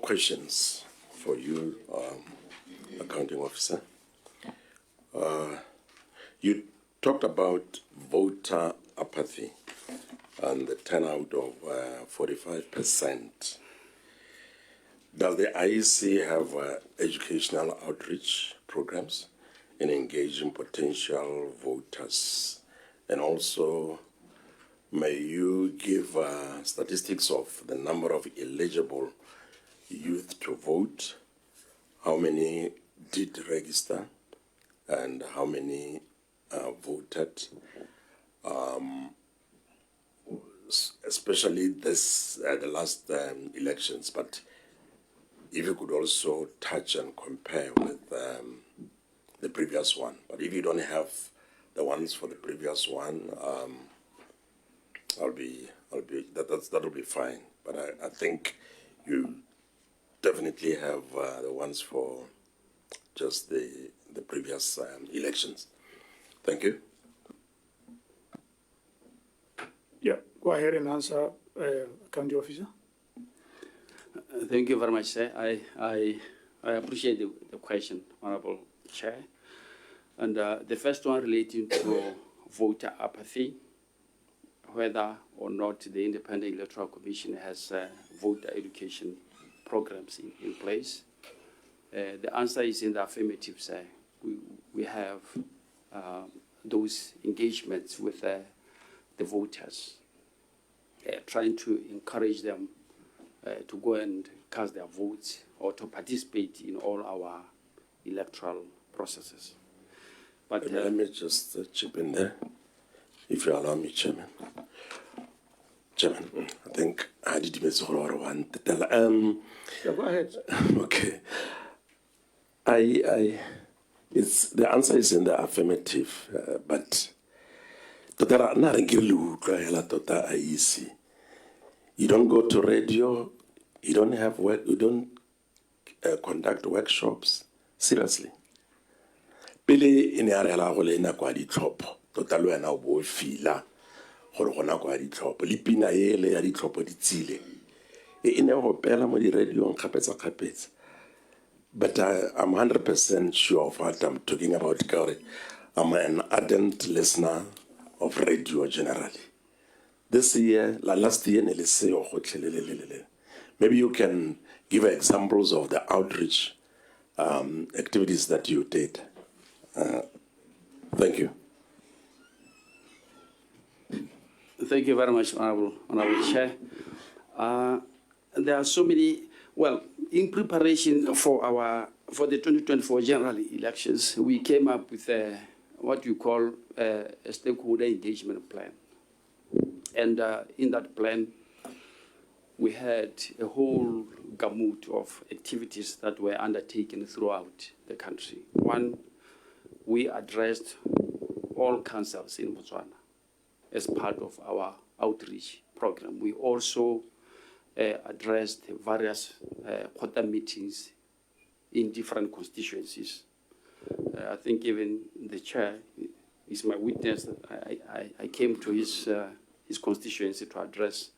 questions for you, accounting officer. You talked about voter apathy and the turnout of 45%. Does the IEC have educational outreach programs in engaging potential voters? And also, may you give statistics of the number of eligible youth to vote? How many did register? And how many voted? Especially this, the last elections, but if you could also touch and compare with the previous one. But if you don't have the ones for the previous one, that'll be fine. But I think you definitely have the ones for just the previous elections. Thank you. Yeah, go ahead and answer, County Officer. Thank you very much, sir. I appreciate the question, Honorable Chair. And the first one relating to voter apathy, whether or not the Independent Electoral Commission has voter education programs in place. The answer is in the affirmative, sir. We have those engagements with the voters, trying to encourage them to go and cast their votes or to participate in all our electoral processes. But let me just chip in there, if you allow me, Chairman. Chairman, I think I did miss one. Yeah, go ahead. Okay. It's the answer is in the affirmative, but IEC. You don't go to radio. You don't have work. You don't conduct workshops. Seriously. Pele in area la go le na kwa ditlhopho tota le wena o bo fila gore gona kwa ditlhopho le pina ele ya ditlhopho di tsile e ne go pela mo di radio kgapetsa. But I'm 100% sure of what I'm talking about, Kauri. I'm an ardent listener of radio generally. This year, last year, maybe you can give examples of the outreach activities that you did. Thank you. Thank you very much, Honorable Chair. There are so many, well, in preparation for the 2024 general elections, we came up with what you call a stakeholder engagement plan. And in that plan, we had a whole gamut of activities that were undertaken throughout the country. One, we addressed all councils in Botswana as part of our outreach program. We also addressed various quota meetings in different constituencies. I think even the chair is my witness. I came to his constituency to address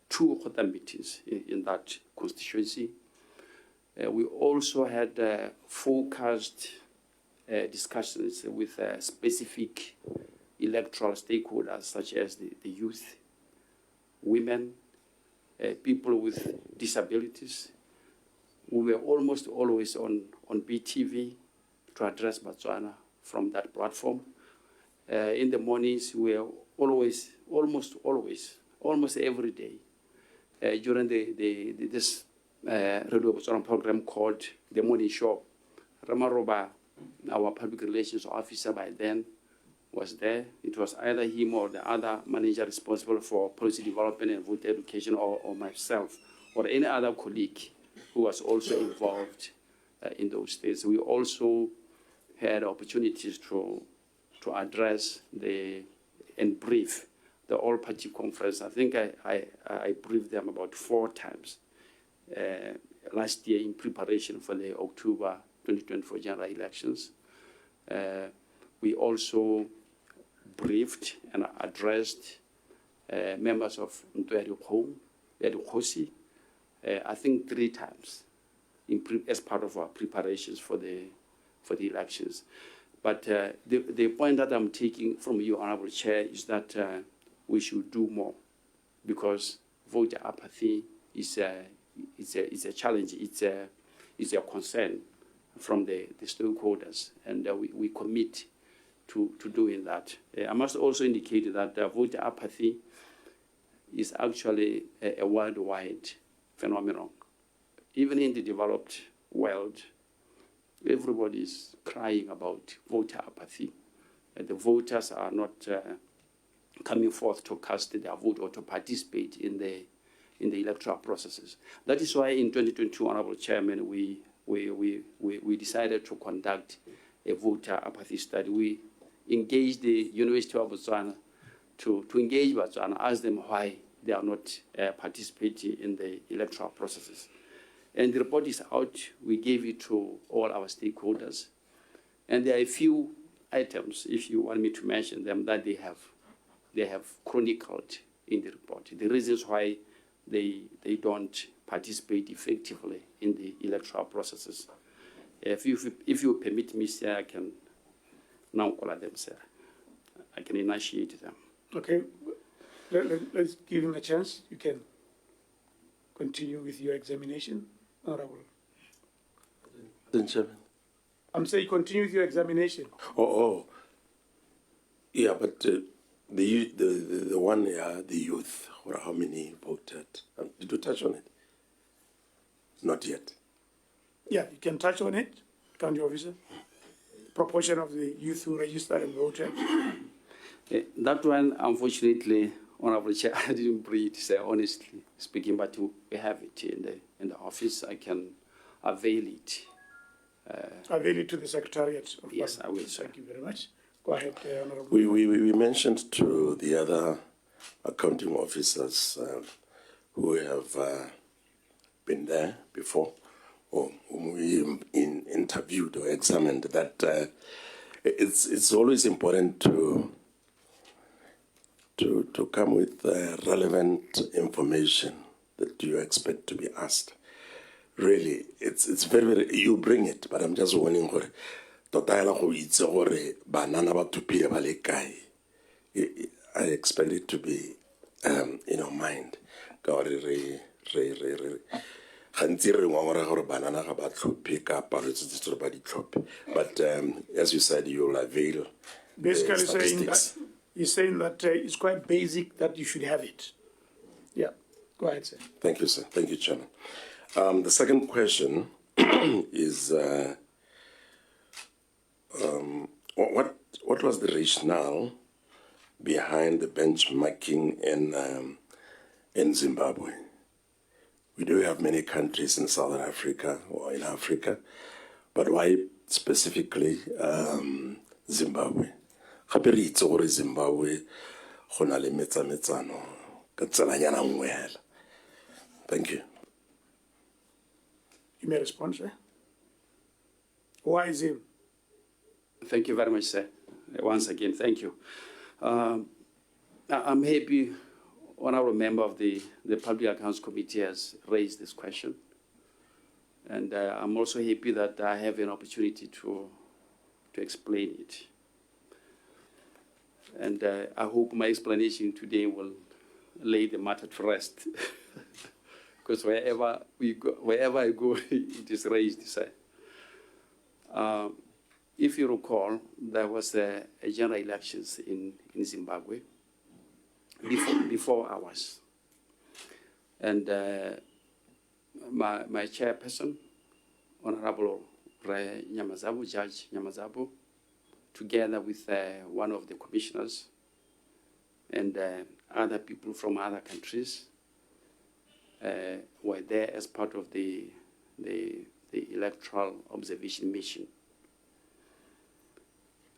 2 quota meetings in that constituency. We also had focused discussions with specific electoral stakeholders such as the youth, women, people with disabilities. We were almost always on BTV to address Botswana from that platform. In the mornings, we were almost every day during this Radio Botswana program called The Morning Show. Ramaroba, our public relations officer by then, was there. It was either him or the other manager responsible for policy development and voter education, or myself, or any other colleague who was also involved in those days. We also had opportunities to address and brief the all-party conference. I think I briefed them about 4 times last year in preparation for the October 2024 general elections. We also briefed and addressed members of Ntoyari Khosi, I think 3 times as part of our preparations for the elections. But the point that I'm taking from you, Honorable Chair, is that we should do more, because voter apathy is a challenge. It's a concern from the stakeholders, and we commit to doing that. I must also indicate that voter apathy is actually a worldwide phenomenon. Even in the developed world, everybody is crying about voter apathy. The voters are not coming forth to cast their vote or to participate in the electoral processes. That is why in 2022, Honorable Chairman, we decided to conduct a voter apathy study. We engaged the University of Botswana to engage Botswana, ask them why they are not participating in the electoral processes. And the report is out. We gave it to all our stakeholders. And there are a few items, if you want me to mention them, that they have chronicled in the report. The reasons why they don't participate effectively in the electoral processes. If you permit me, sir, I can now call them, sir. I can initiate them. Okay, let's give him a chance. You can continue with your examination, Honorable. Madam Chairman. I'm saying continue with your examination. Yeah, but the one, the youth, or how many voted? Did you touch on it? Not yet. Yeah, you can touch on it, County Officer. Proportion of the youth who registered and voted. That one, unfortunately, Honorable Chair, I didn't read, sir, honestly speaking, but we have it in the office. I can avail it. Avail it to the Secretariat. Yes, I will, sir. Thank you very much. Go ahead, Honorable. We mentioned to the other accounting officers who have been there before, or whom we interviewed or examined, that it's always important to come with relevant information that you expect to be asked. Really, it's very, very, you bring it, but I'm just warning her. I expect it to be in our mind. But as you said, you'll avail. Basically saying that, he's saying that it's quite basic that you should have it. Yeah, go ahead, sir. Thank you, sir. Thank you, Chairman. The second question is what was the rationale behind the benchmarking in Zimbabwe? We do have many countries in Southern Africa or in Africa, but why specifically Zimbabwe? Zimbabwe Thank you. You may respond, sir. Why is him? Thank you very much, sir. Once again, thank you. I'm happy, honorable member of the Public Accounts Committee has raised this question. And I'm also happy that I have an opportunity to explain it. And I hope my explanation today will lay the matter to rest. Because wherever I go, it is raised, sir. If you recall, there was a general elections in Zimbabwe before ours. And my chairperson, Honorable Judge Nyamazabu, together with one of the commissioners and other people from other countries, were there as part of the electoral observation mission.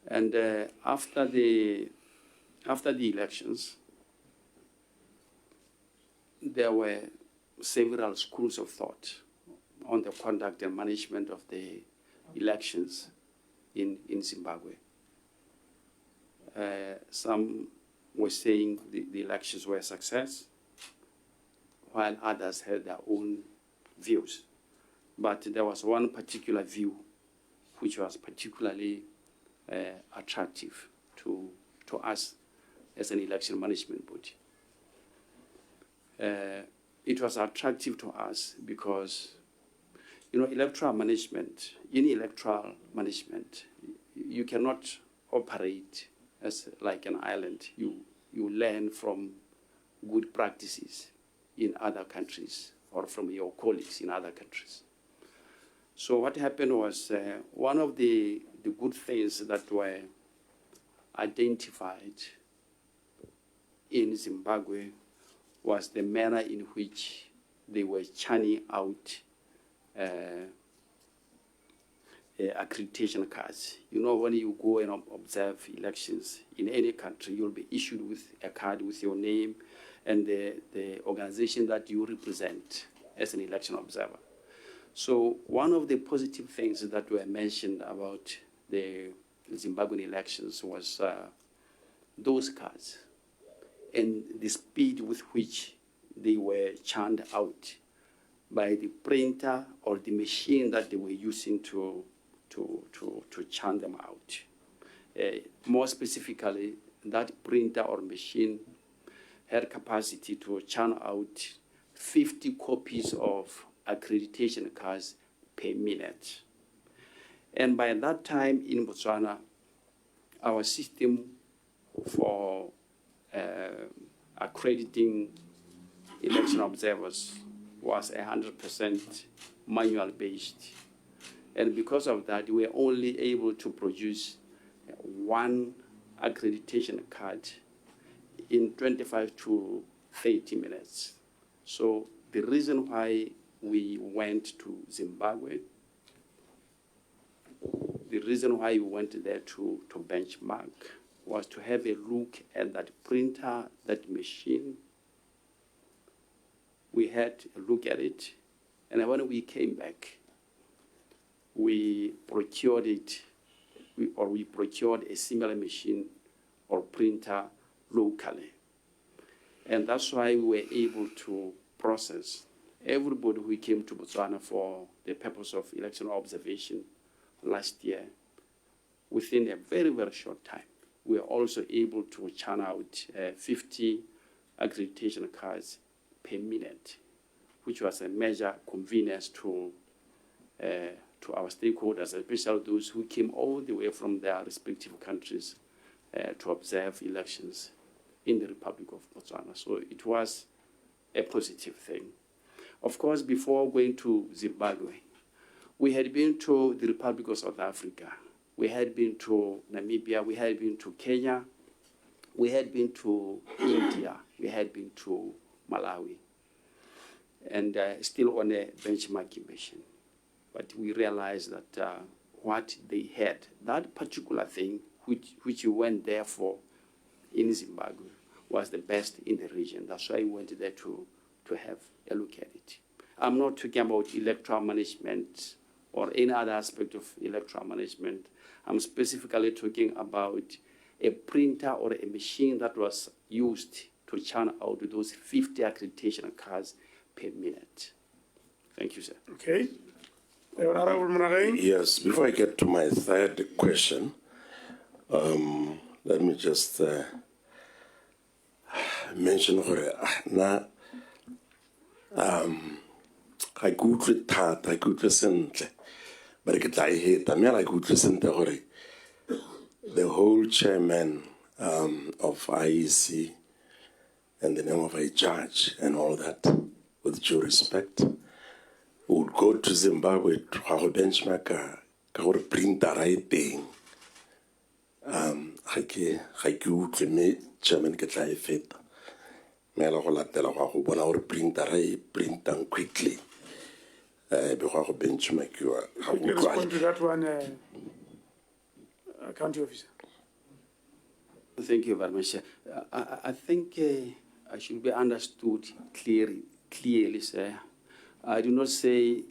And after the elections, there were several schools of thought on the conduct and management of the elections in Zimbabwe. Some were saying the elections were a success, while others had their own views. But there was one particular view which was particularly attractive to us as an election management body. It was attractive to us because, electoral management, in electoral management, you cannot operate as like an island. You learn from good practices in other countries or from your colleagues in other countries. So what happened was one of the good things that were identified in Zimbabwe was the manner in which they were churning out accreditation cards. When you go and observe elections in any country, you'll be issued with a card with your name and the organization that you represent as an election observer. So one of the positive things that were mentioned about the Zimbabwean elections was those cards and the speed with which they were churned out by the printer or the machine that they were using to churn them out. More specifically, that printer or machine had capacity to churn out 50 copies of accreditation cards per minute. And by that time in Botswana, our system for accrediting election observers was 100% manual based. And because of that, we were only able to produce one accreditation card in 25 to 30 minutes. So the reason why we went to Zimbabwe, the reason why we went there to benchmark was to have a look at that printer, that machine. We had a look at it, and when we came back, we procured it, we procured a similar machine or printer locally. And that's why we were able to process everybody who came to Botswana for the purpose of election observation last year within a very, very short time. We were also able to churn out 50 accreditation cards per minute, which was a major convenience to our stakeholders, especially those who came all the way from their respective countries to observe elections in the Republic of Botswana. So it was a positive thing. Of course, before going to Zimbabwe, we had been to the Republic of South Africa. We had been to Namibia. We had been to Kenya. We had been to India. We had been to Malawi. And still on a benchmarking mission. But we realized that what they had, that particular thing which you went there for in Zimbabwe, was the best in the region. That's why we went there to have a look at it. I'm not talking about electoral management or any other aspect of electoral management. I'm specifically talking about a printer or a machine that was used to churn out those 50 accreditation cards per minute. Thank you, sir. Okay. Honorable Monageng. Yes, before I get to my third question, let me just mention na ga ke utlwe thata ga ke utlwe sentle but ke tla e heta mme ga ke utlwe sentle gore the whole chairman of IEC and the name of a judge and all that, with due respect, would go to Zimbabwe to have a benchmark ka gore printer a e teng. Ga ke utlwe mme chairman ke tla e feta mme la go latela go bona gore printer a e printang quickly before go benchmarkiwa. Could you respond to that one, County Officer? Thank you very much. I think I should be understood clearly, sir. I do not say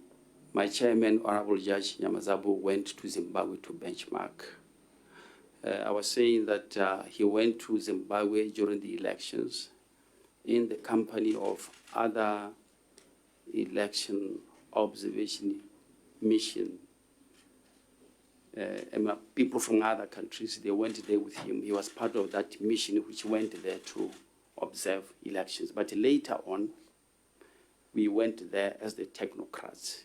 my chairman, Honorable Judge Nyamazabu, went to Zimbabwe to benchmark. I was saying that he went to Zimbabwe during the elections in the company of other election observation mission. And people from other countries, they went there with him. He was part of that mission which went there to observe elections. But later on, we went there as the technocrats,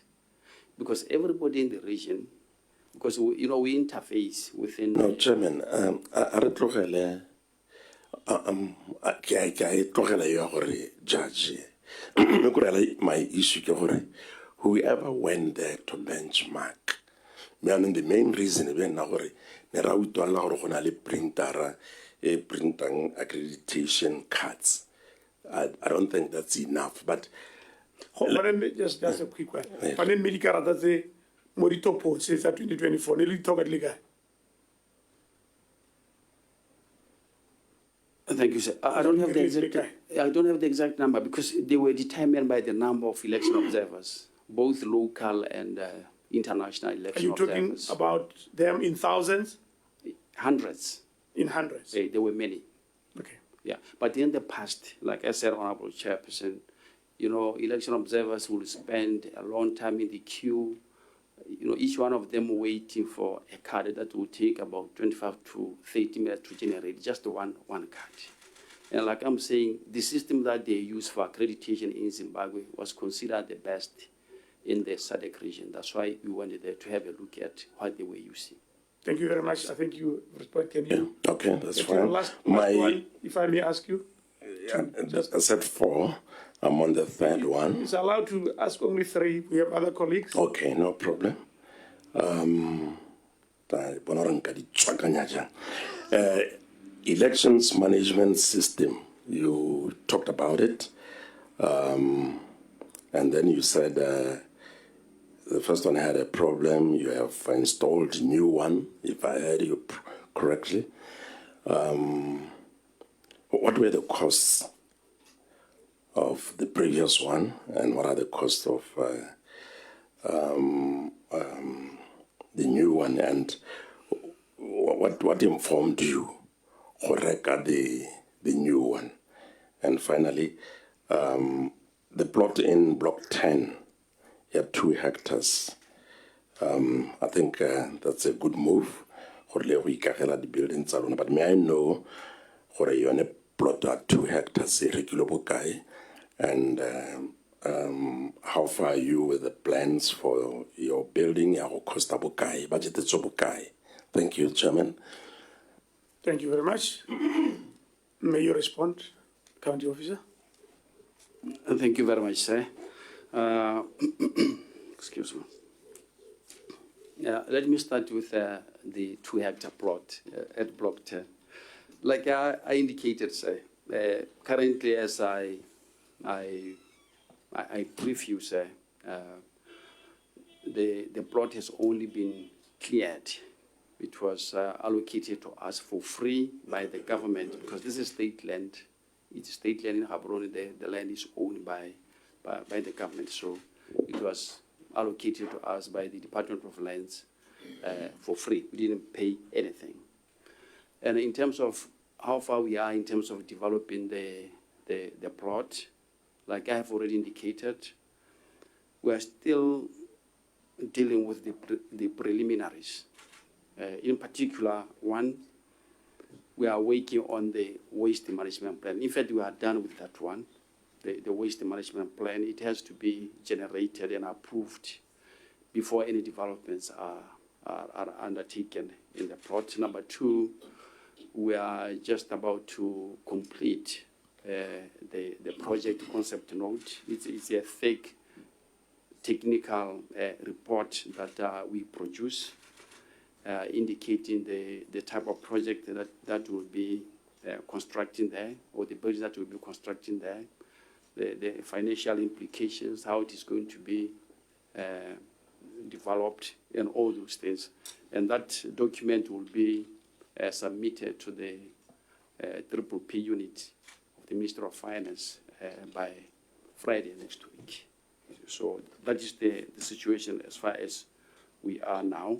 because everybody in the region, because we interface within. No, Chairman, a re tlogele ke a tlogela yo gore judge me korela my issue ke gore whoever went there to benchmark, meaning the main reason be na gore ne ra utlwala gore go na le printera e printang accreditation cards. I don't think that's enough, but just a quick one. But then medical that's a morito post says 2024. Nearly talk at legal. Thank you, sir. I don't have the exact number, because they were determined by the number of election observers, both local and international election observers. Are you talking about them in thousands? Hundreds. In hundreds? There were many. Okay. Yeah, but in the past, like I said, Honorable Chairperson, election observers will spend a long time in the queue, each one of them waiting for a card that will take about 25 to 30 minutes to generate just one card. And like I'm saying, the system that they use for accreditation in Zimbabwe was considered the best in the SADC region. That's why we went there to have a look at what they were using. Thank you very much. I think you respond. Can you? Yeah, okay, that's fine. Last one, if I may ask you. Yeah, I said 4. I'm on the 3rd one. It's allowed to ask only 3. We have other colleagues. Okay, no problem. Elections management system, you talked about it. And then you said the first one had a problem. You have installed a new one, if I heard you correctly. What were the costs of the previous one, and what are the costs of the new one, and what informed you to record the new one? And finally, the plot in block 10, you have 2 hectares. I think that's a good move. The buildings, but may I know where you on a plot at 2 hectares, and how far are you with the plans for your building? Budget. Thank you, Chairman. Thank you very much. May you respond, County Officer? Thank you very much, sir. Excuse me. Let me start with the 2 hectare plot at block 10. Like I indicated, sir, currently as I brief you, sir, the plot has only been cleared. It was allocated to us for free by the government, because this is state land. It's state land in Gaborone. The land is owned by the government. So it was allocated to us by the Department of Lands for free. We didn't pay anything. And in terms of how far we are in terms of developing the plot, like I have already indicated, we are still dealing with the preliminaries. In particular, one, we are working on the waste management plan. In fact, we are done with that one, the waste management plan. It has to be generated and approved before any developments are undertaken in the plot. Number 2, we are just about to complete the project concept note. It's a thick technical report that we produce, indicating the type of project that will be constructing there, or the budget that will be constructing there, the financial implications, how it is going to be developed, and all those things. And that document will be submitted to the PPP unit of the Ministry of Finance by Friday next week. So that is the situation as far as we are now.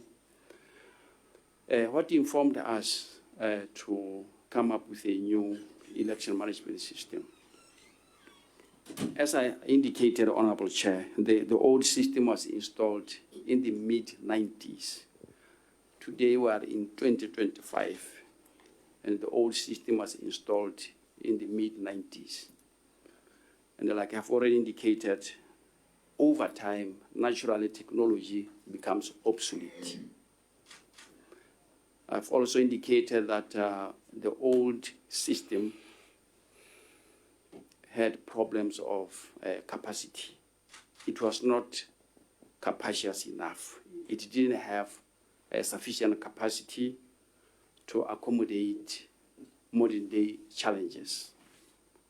What informed us to come up with a new election management system? As I indicated, Honorable Chair, the old system was installed in the mid-90s. Today we are in 2025, and the old system was installed in the mid-90s. And like I've already indicated, over time, naturally technology becomes obsolete. I've also indicated that the old system had problems of capacity. It was not capacious enough. It didn't have sufficient capacity to accommodate modern day challenges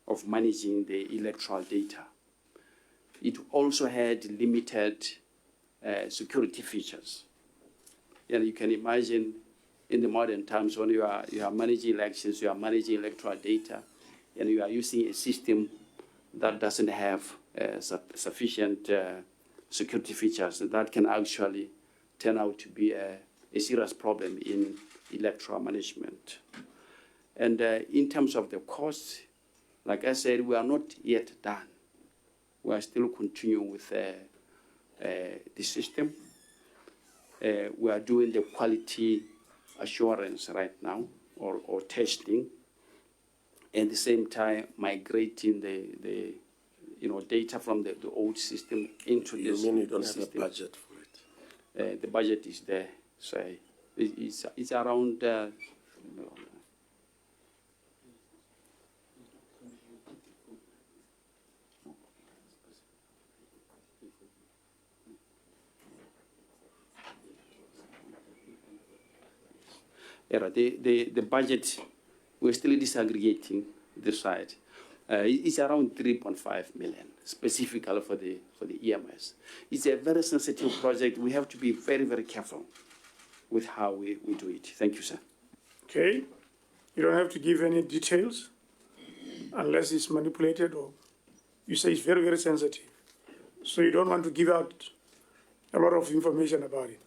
of managing the electoral data. It also had limited security features. And you can imagine in the modern times when you are managing elections, you are managing electoral data, and you are using a system that doesn't have sufficient security features, that can actually turn out to be a serious problem in electoral management. And in terms of the costs, like I said, we are not yet done. We are still continuing with the system. We are doing the quality assurance right now, or testing, and at the same time migrating the data from the old system into this You mean you don't system. have a budget for it? The budget is there, so it's around. The budget, we're still disaggregating this side. It's around 3.5 million, specifically for the EMS. It's a very sensitive project. We have to be very, very careful with how we do it. Thank you, sir. Okay. You don't have to give any details unless it's manipulated, or you say it's very, very sensitive. So you don't want to give out a lot of information about it.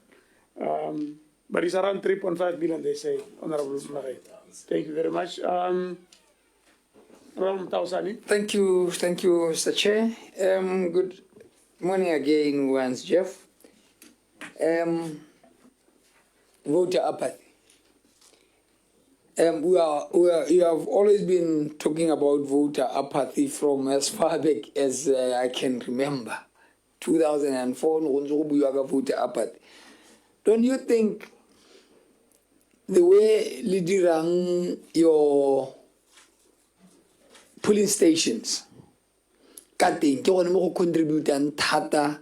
But it's around 3.5 billion, they say, Honorable Mare. Thank you very much. Honorable Tausani. Thank you, Mr. Chair. Good morning again, once Jeff. Voter apathy. You have always been talking about voter apathy from as far back as I can remember. 2004, voter apathy. Don't you think the way leading your polling stations cutting contribute and thata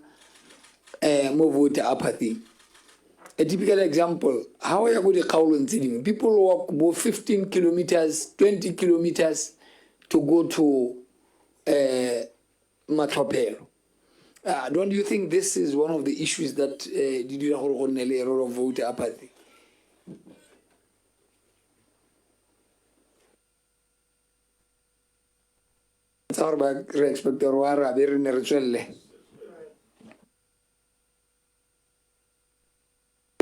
more voter apathy? A typical example, how are you going to call on people walk about 15 kilometers, 20 kilometers to go to Matopelo? Don't you think this is one of the issues that did you a role of voter apathy? Thank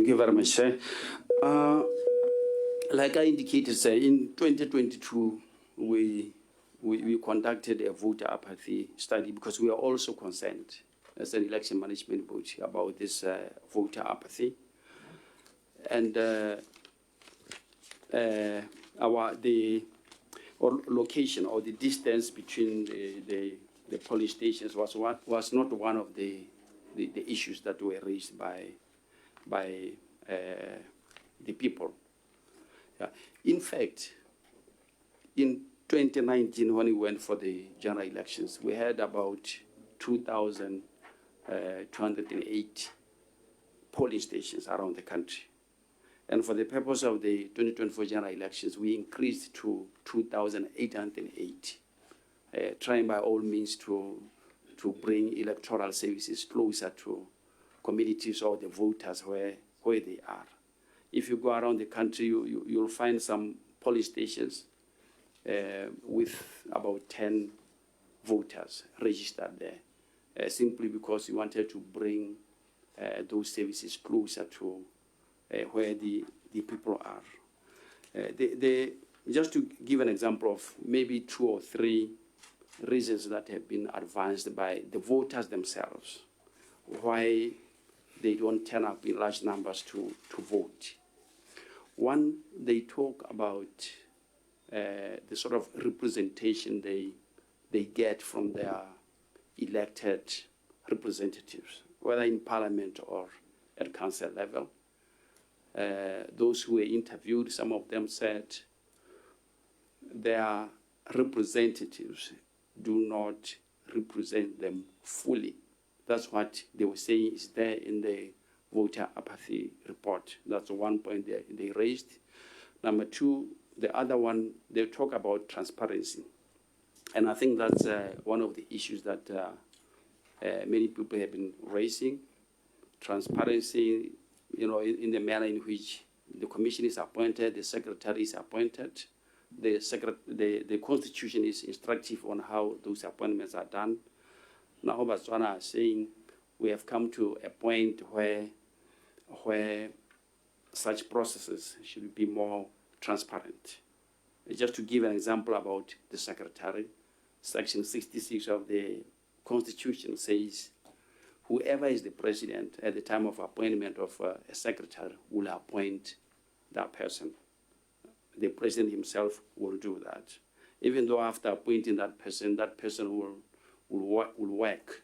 you very much, sir. Like I indicated, sir, in 2022, we conducted a voter apathy study because we are also concerned as an election management board about this voter apathy. And location or the distance between the police stations was not one of the issues that were raised by the people. Yeah. In fact, in 2019, when we went for the general elections, we had about 2,208 polling stations around the country. And for the purpose of the 2024 general elections, we increased to 2,808, trying by all means to bring electoral services closer to communities or the voters where they are. If you go around the country, you'll find some polling stations with about 10 voters registered there, simply because we wanted to bring those services closer to where the people are. Just to give an example of maybe 2 or 3 reasons that have been advanced by the voters themselves why they don't turn up in large numbers to vote. One, they talk about the sort of representation they get from their elected representatives, whether in parliament or at council level. Those who were interviewed, some of them said their representatives do not represent them fully. That's what they were saying is there in the voter apathy report. That's one point they raised. Number two, the other one, they talk about transparency. And I think that's one of the issues that many people have been raising. Transparency, in the manner in which the commission is appointed, the secretary is appointed, the constitution is instructive on how those appointments are done. Now, Botswana is saying we have come to a point where such processes should be more transparent. Just to give an example about the secretary, Section 66 of the Constitution says whoever is the president at the time of appointment of a secretary will appoint that person. The president himself will do that. Even though after appointing that person will work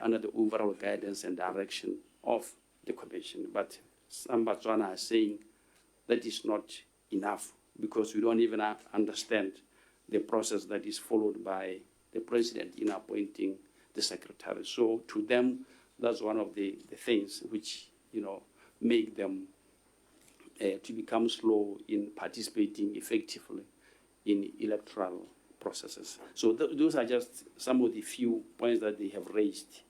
under the overall guidance and direction of the commission. But some Botswana are saying that is not enough because we don't even understand the process that is followed by the president in appointing the secretary. So to them, that's one of the things which make them to become slow in participating effectively in electoral processes. So those are just some of the few points that they have raised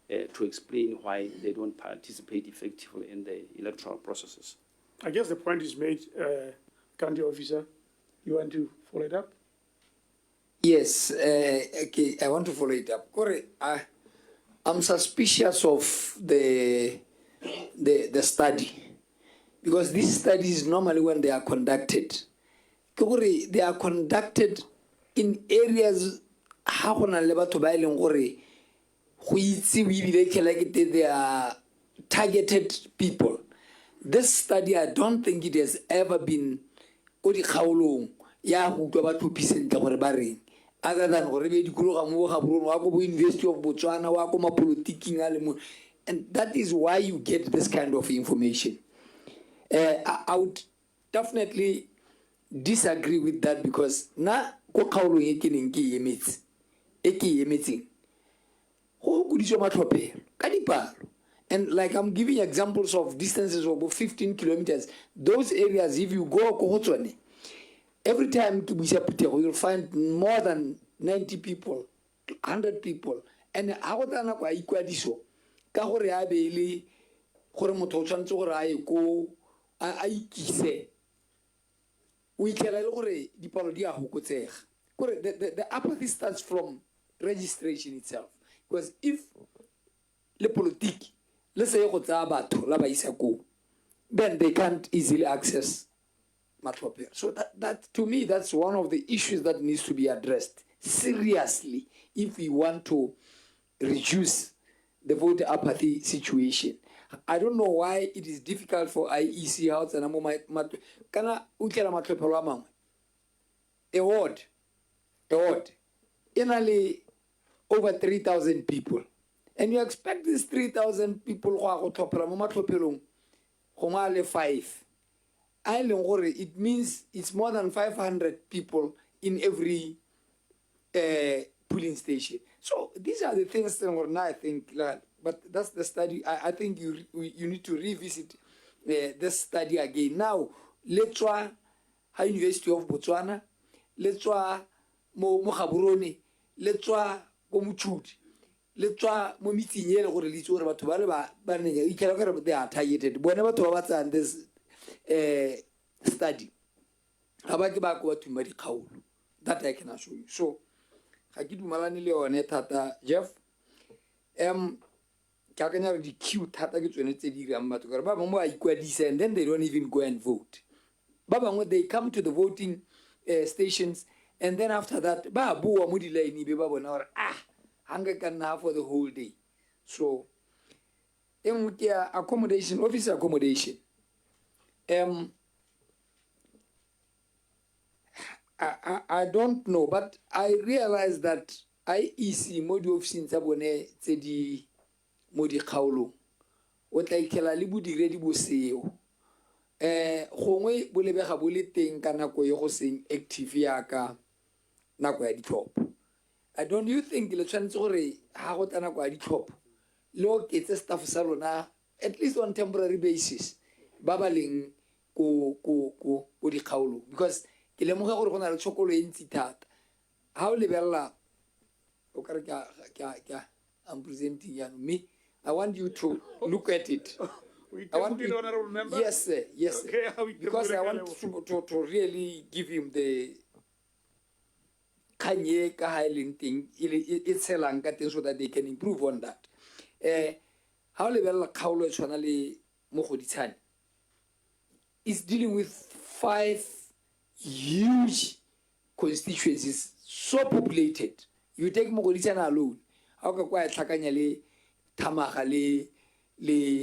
to explain why they don't participate effectively in the electoral processes. I guess the point is made, County Officer. You want to follow it up? Yes, okay, I want to follow it up. Correct. I'm suspicious of the study because these studies normally when they are conducted, they are conducted in areas how they are targeted people. This study, I don't think it has ever been other than University of Botswana, and that is why you get this kind of information. I would definitely disagree with that because na and like I'm giving examples of distances of about 15 kilometers. Those areas, if you go every time you'll find more than 90 people, 100 people. And how the apathy starts from registration itself. Because if the politique, let's say then they can't easily access Matwaper. So that to me, that's one of the issues that needs to be addressed seriously if we want to reduce the voter apathy situation. I don't know why it is difficult for IEC house and a ward, inally over 3,000 people. And you expect these 3,000 people who 5. It means it's more than 500 people in every polling station. So these are the things that I think, but that's the study. I think you need to revisit this study again. Now, let's try University of Botswana, let's try Mohaburoni, let's try Momuchudi, let's try Momitine or Litor, but they are targeted. Whenever to what's on this study, about what to medical that I can assure you. So, I give Malani Leone Tata Jeff. Kakanya the cute Tata gets when it's a digram, but Baba equal and then they don't even go and vote. Baba, when they come to the voting stations And then after that, ba bua mo di-line be ba bona gore hanga ka nna for the whole day. So e nngwe ke ya accommodation, office accommodation. I don't know, but I realize that IEC mo di officing tsa bone tse di mo di kgaolong o tla ikela le bodiredi bo seo gongwe bo lebega bo le teng ka nako ye go seng active yaka nako ya ditlhopho. Don't you think le tshwanetse gore ha go tla nako ya ditlhopho le oketse staff sa lona at least on temporary basis ba ba leng ko di kgaolong, because ke lemoga gore go na le tshokolo e ntsi thata ha o lebella o kare I'm presenting you me. I want you to look at it. I want you, honorable member. Yes, sir. Yes, sir. Okay, Because I want to really give him the kanye ka highland thing. It's a lang so that they can improve on that. How lebella kgaolo e tshwana le mo Goditshane is dealing with 5 huge constituencies, so populated. You take Mogoditshane alone, how ka kwa tlhakanya le Thamaga le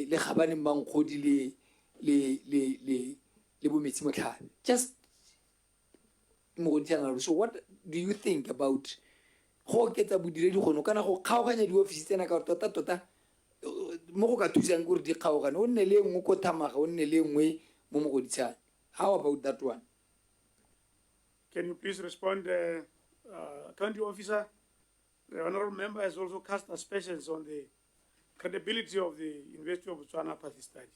Gabane Mangkhodi le bo Metsi Motlhane. Just Mogoditshane alone. So what do you think about go oketsa bodiredi gono kana go kgaoganya di office tsena ka tota mo go ka thusang gore di kgaogane o nne le nngwe ko Thamaga o nne le nngwe mo Mogoditshane? How about that one? Can you please respond, county officer? The honorable member has also cast aspersions on the credibility of the University of Botswana apathy study.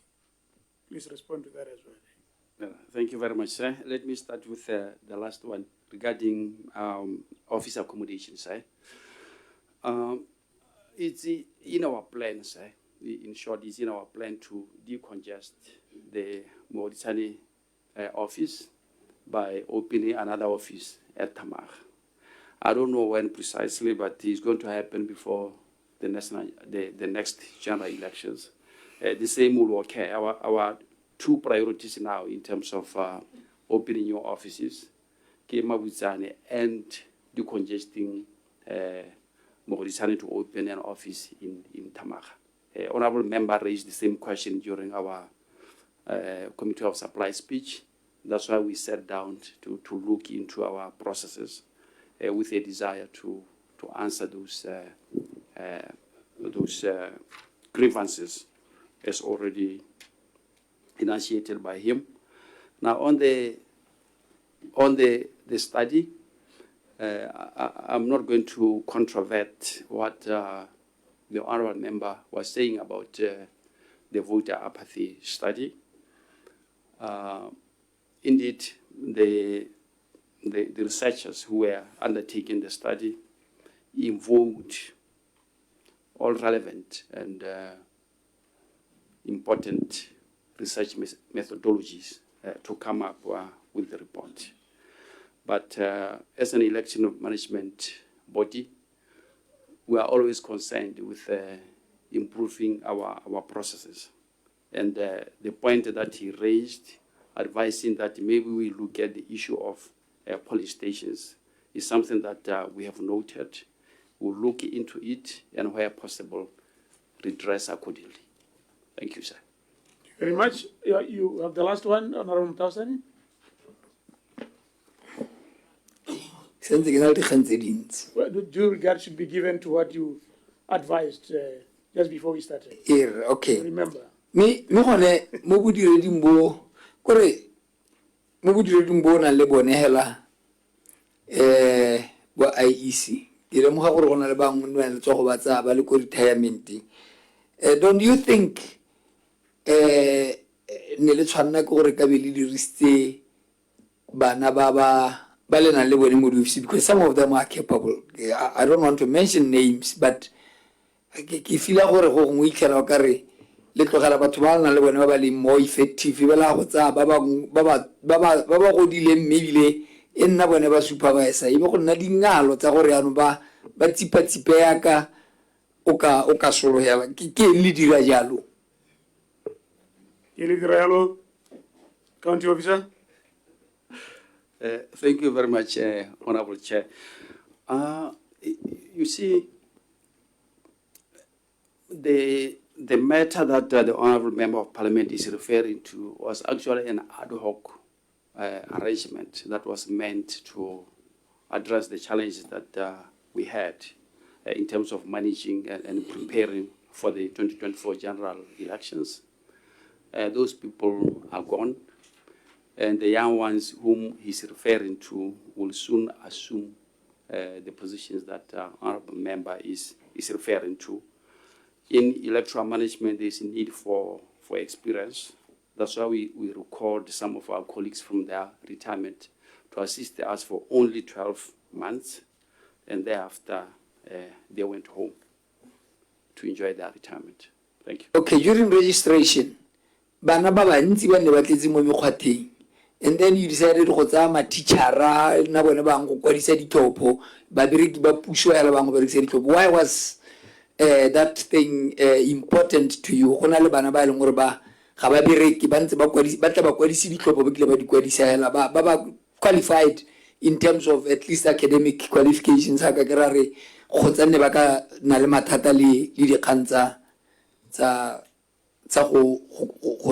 Please respond to that as well. Thank you very much, sir. Let me start with the last one regarding office accommodations. It's in our plan, sir. In short, it's in our plan to decongest the Mogoditshane office by opening another office at Thamaga. I don't know when precisely, but it's going to happen before the next general elections. The same will occur. Our 2 priorities now in terms of opening new offices, Mabudzane and decongesting Mogoditshane to open an office in Thamaga. Honorable member raised the same question during our Committee of Supply speech. That's why we sat down to look into our processes with a desire to answer those grievances as already enunciated by him. Now on the study, I'm not going to controvert what the honorable member was saying about the voter apathy study. Indeed, the researchers who were undertaking the study invoked all relevant and important research methodologies to come up with the report. But as an election management body, we are always concerned with improving our processes. And the point that he raised, advising that maybe we look at the issue of police stations, is something that we have noted. We'll look into it and where possible, redress accordingly. Thank you, sir. Thank you very much. You have the last one, Honorable Mtausani. Well, the due regard should be given to what you advised just before we started. Here, okay. Remember. Me gone mo bodiredi mbo kore mo bodiredi mbo na le bone hela wa IEC dire mo ga gore gona le bangwe nna le tsogo batsa ba le ko retirement. Don't you think ne le tshwanna ke gore ka be le dirisitse bana ba le na le bone mo di-office, because some of them are capable. I don't want to mention names, but ke feel gore go ngwe ikela o kare le tlogela batho ba na le bone ba ba le more effective ba la go tsa ba ba godile mmebile e nna bone ba supervisor e be go nna dingalo tsa gore ano ba tsipa yaka o ka solo ya ke le dira jalo. Ke le dira jalo, county officer. Thank you very much, Honorable Chair. You see, the matter that the Honorable Member of Parliament is referring to was actually an ad hoc arrangement that was meant to address the challenges that we had in terms of managing and preparing for the 2024 general elections. Those people are gone, and the young ones whom he's referring to will soon assume the positions that Honorable Member is referring to. In electoral management, there's a need for experience. That's why we record some of our colleagues from their retirement to assist us for only 12 months, and thereafter they went home to enjoy their retirement. Thank you. Okay, during registration, bana ba bantsi ba ne ba tletse mo mekgwatheng, and then you decided go tsaya matitšhara na bone bang go kwadisa dithopo babereki ba puso ya le bang go berekisa dithopo. Why was that thing important to you? Go na le bana ba e leng gore ba ga ba bereki ba ntse ba tla ba kwadisi dithopo ba kile ba di kwadisa hela ba qualified in terms of at least academic qualifications ha ka ke ra re go tsane ba ka na le mathata le dikgang tsa go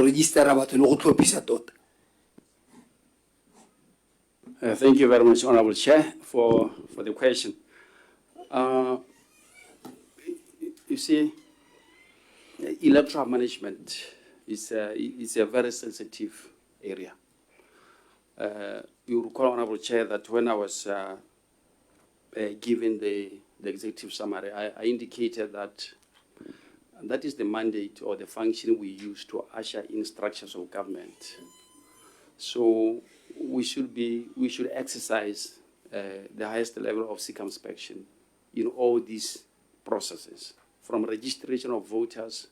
registera batho le go tlhophisa tota. Thank you very much, Honorable Chair, for the question. You see, electoral management is a very sensitive area. You recall, Honorable Chair, that when I was given the executive summary, I indicated that is the mandate or the function we use to usher in structures of government. So we should exercise the highest level of circumspection in all these processes, from registration of voters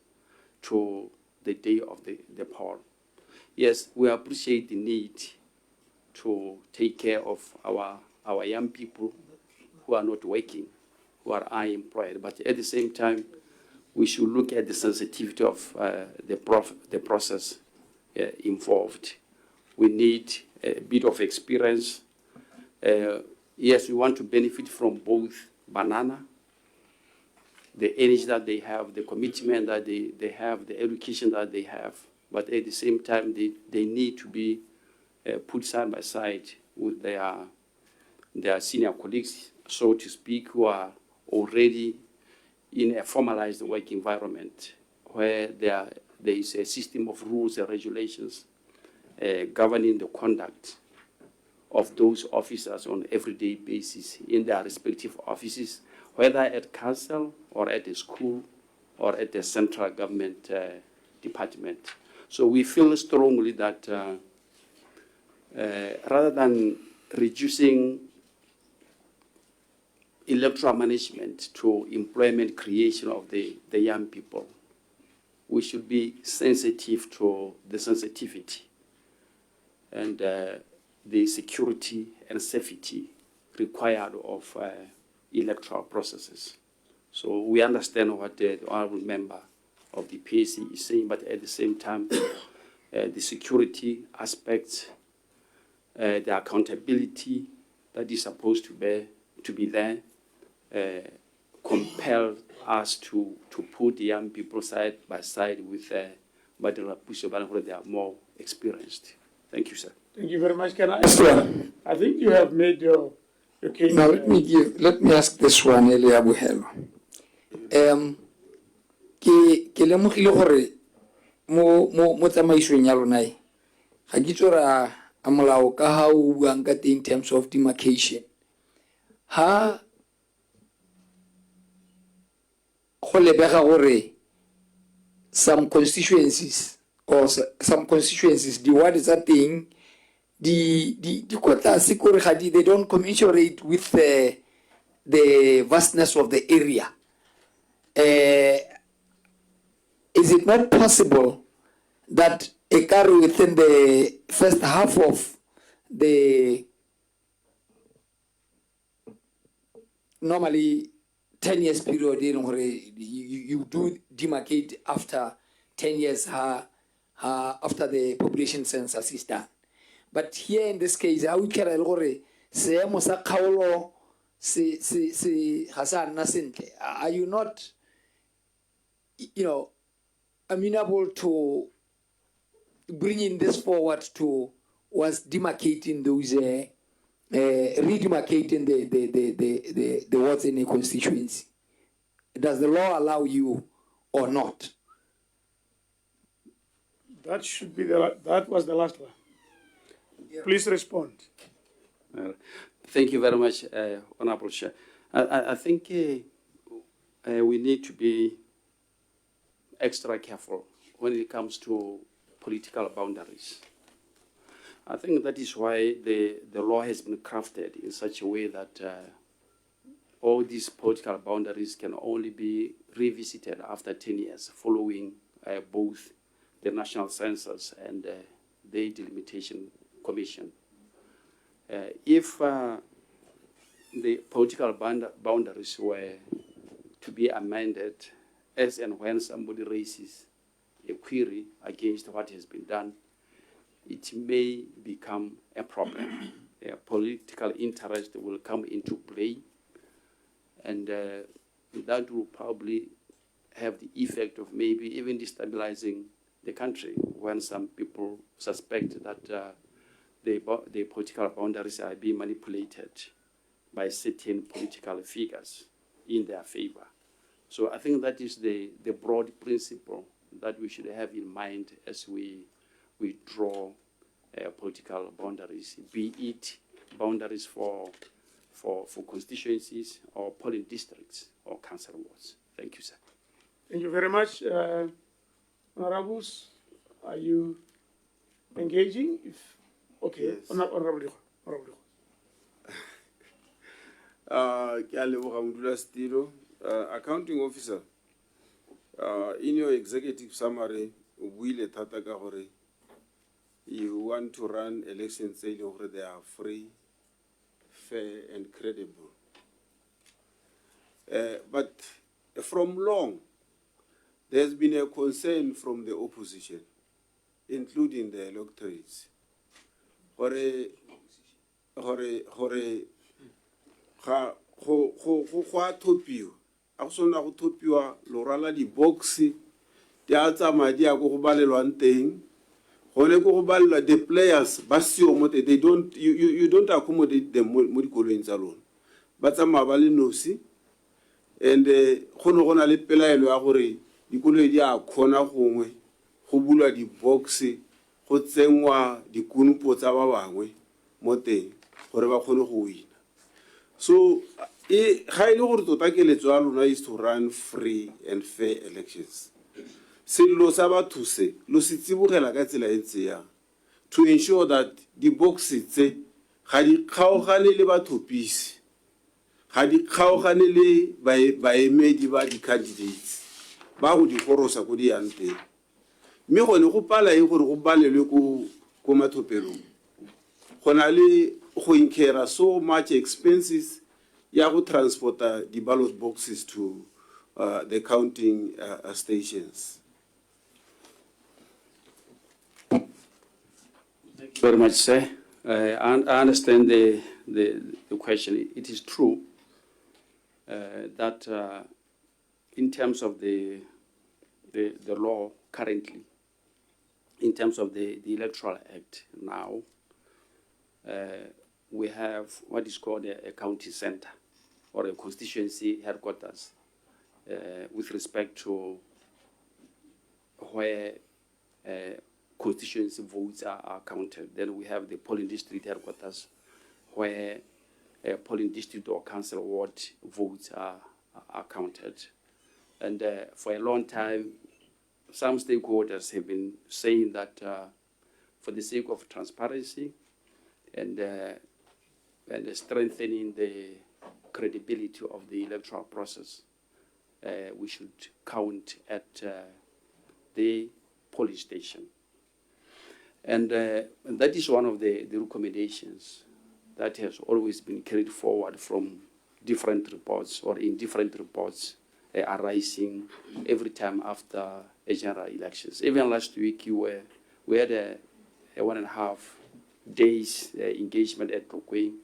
to the day of the poll. Yes, we appreciate the need to take care of our young people who are not working, who are unemployed, but at the same time, we should look at the sensitivity of the process involved. We need a bit of experience. Yes, we want to benefit from both banana, the energy that they have, the commitment that they have, the education that they have, but at the same time, they need to be put side by side with their senior colleagues, so to speak, who are already in a formalized work environment where there is a system of rules and regulations governing the conduct of those officers on an everyday basis in their respective offices, whether at council or at the school or at the central government department. So we feel strongly that rather than reducing electoral management to employment creation of the young people, we should be sensitive to the sensitivity and the security and safety required of electoral processes. So we understand what the honorable member of the PAC is saying, but at the same time, the security aspects, the accountability that is supposed to be there, compel us to put the young people side by side with where they are more experienced. Thank you, sir. Thank you very much. Can I ask one? I think you have made your case. Now let me ask this one, Elia Buhelo. Ke lemogile gore mo tsamaisong ya rona e ga ke tsora a molao ka ha o buang ka in terms of demarcation. Ha go lebega gore some constituencies the word is that thing the quotas they don't commensurate with the vastness of the area. Is it not possible that a car within the first half of the normally 10 years period, you do demarcate after 10 years after the population census is done. But here in this case, how we can seemo sa kgaolo ga sa nna sentle. Are you not, amenable to bringing this forward to was demarcating those, redemarcating the words in a constituency? Does the law allow you or not? That should be that was the last one. Yeah. Please respond. Thank you very much, Honorable Chair. I think we need to be extra careful when it comes to political boundaries. I think that is why the law has been crafted in such a way that all these political boundaries can only be revisited after 10 years following both the National Census and the Delimitation Commission. If the political boundaries were to be amended as and when somebody raises a query against what has been done, it may become a problem. Political interest will come into play, and that will probably have the effect of maybe even destabilizing the country when some people suspect that the political boundaries are being manipulated by certain political figures in their favor. So I think that is the broad principle that we should have in mind as we draw political boundaries, be it boundaries for constituencies or polling districts or council wards. Thank you, sir. Thank you very much. Honorables, are you engaging? Okay, yes. Honorable. Accounting officer, in your executive summary, you want to run elections saying they are free, fair, and credible. But from long, there's been a concern from the opposition, including the electorates. Lorala di boxi, the players, they don't, you don't accommodate them alone. But some are nosi, and Honora le Pelayo Agore, the Kuledia Kona Home, Hubula di boxi, Hotsengwa, the Kunupotawawangwe, Mote, whatever Hono. So, highly order is to run free and fair elections. To ensure that the boxes had the peace, had the by mediba the candidates. Bahu di Horosa Kudiante. Mihon Rupala Rubale Luku Komatopero. Honali Hoinkera so much expenses, Yahoo transporter the ballot boxes to the counting stations. Thank you very much, sir. I understand the question. It is true that in terms of the law currently, in terms of the Electoral Act now, we have what is called a county center or a constituency headquarters with respect to where constituency votes are counted. Then we have the polling district headquarters where polling district or council ward votes are counted. And for a long time, some stakeholders have been saying that for the sake of transparency and strengthening the credibility of the electoral process, we should count at the polling station. And that is one of the recommendations that has always been carried forward from different reports or in different reports arising every time after a general elections. Even last week, we had a 1.5 days engagement at Tokweng,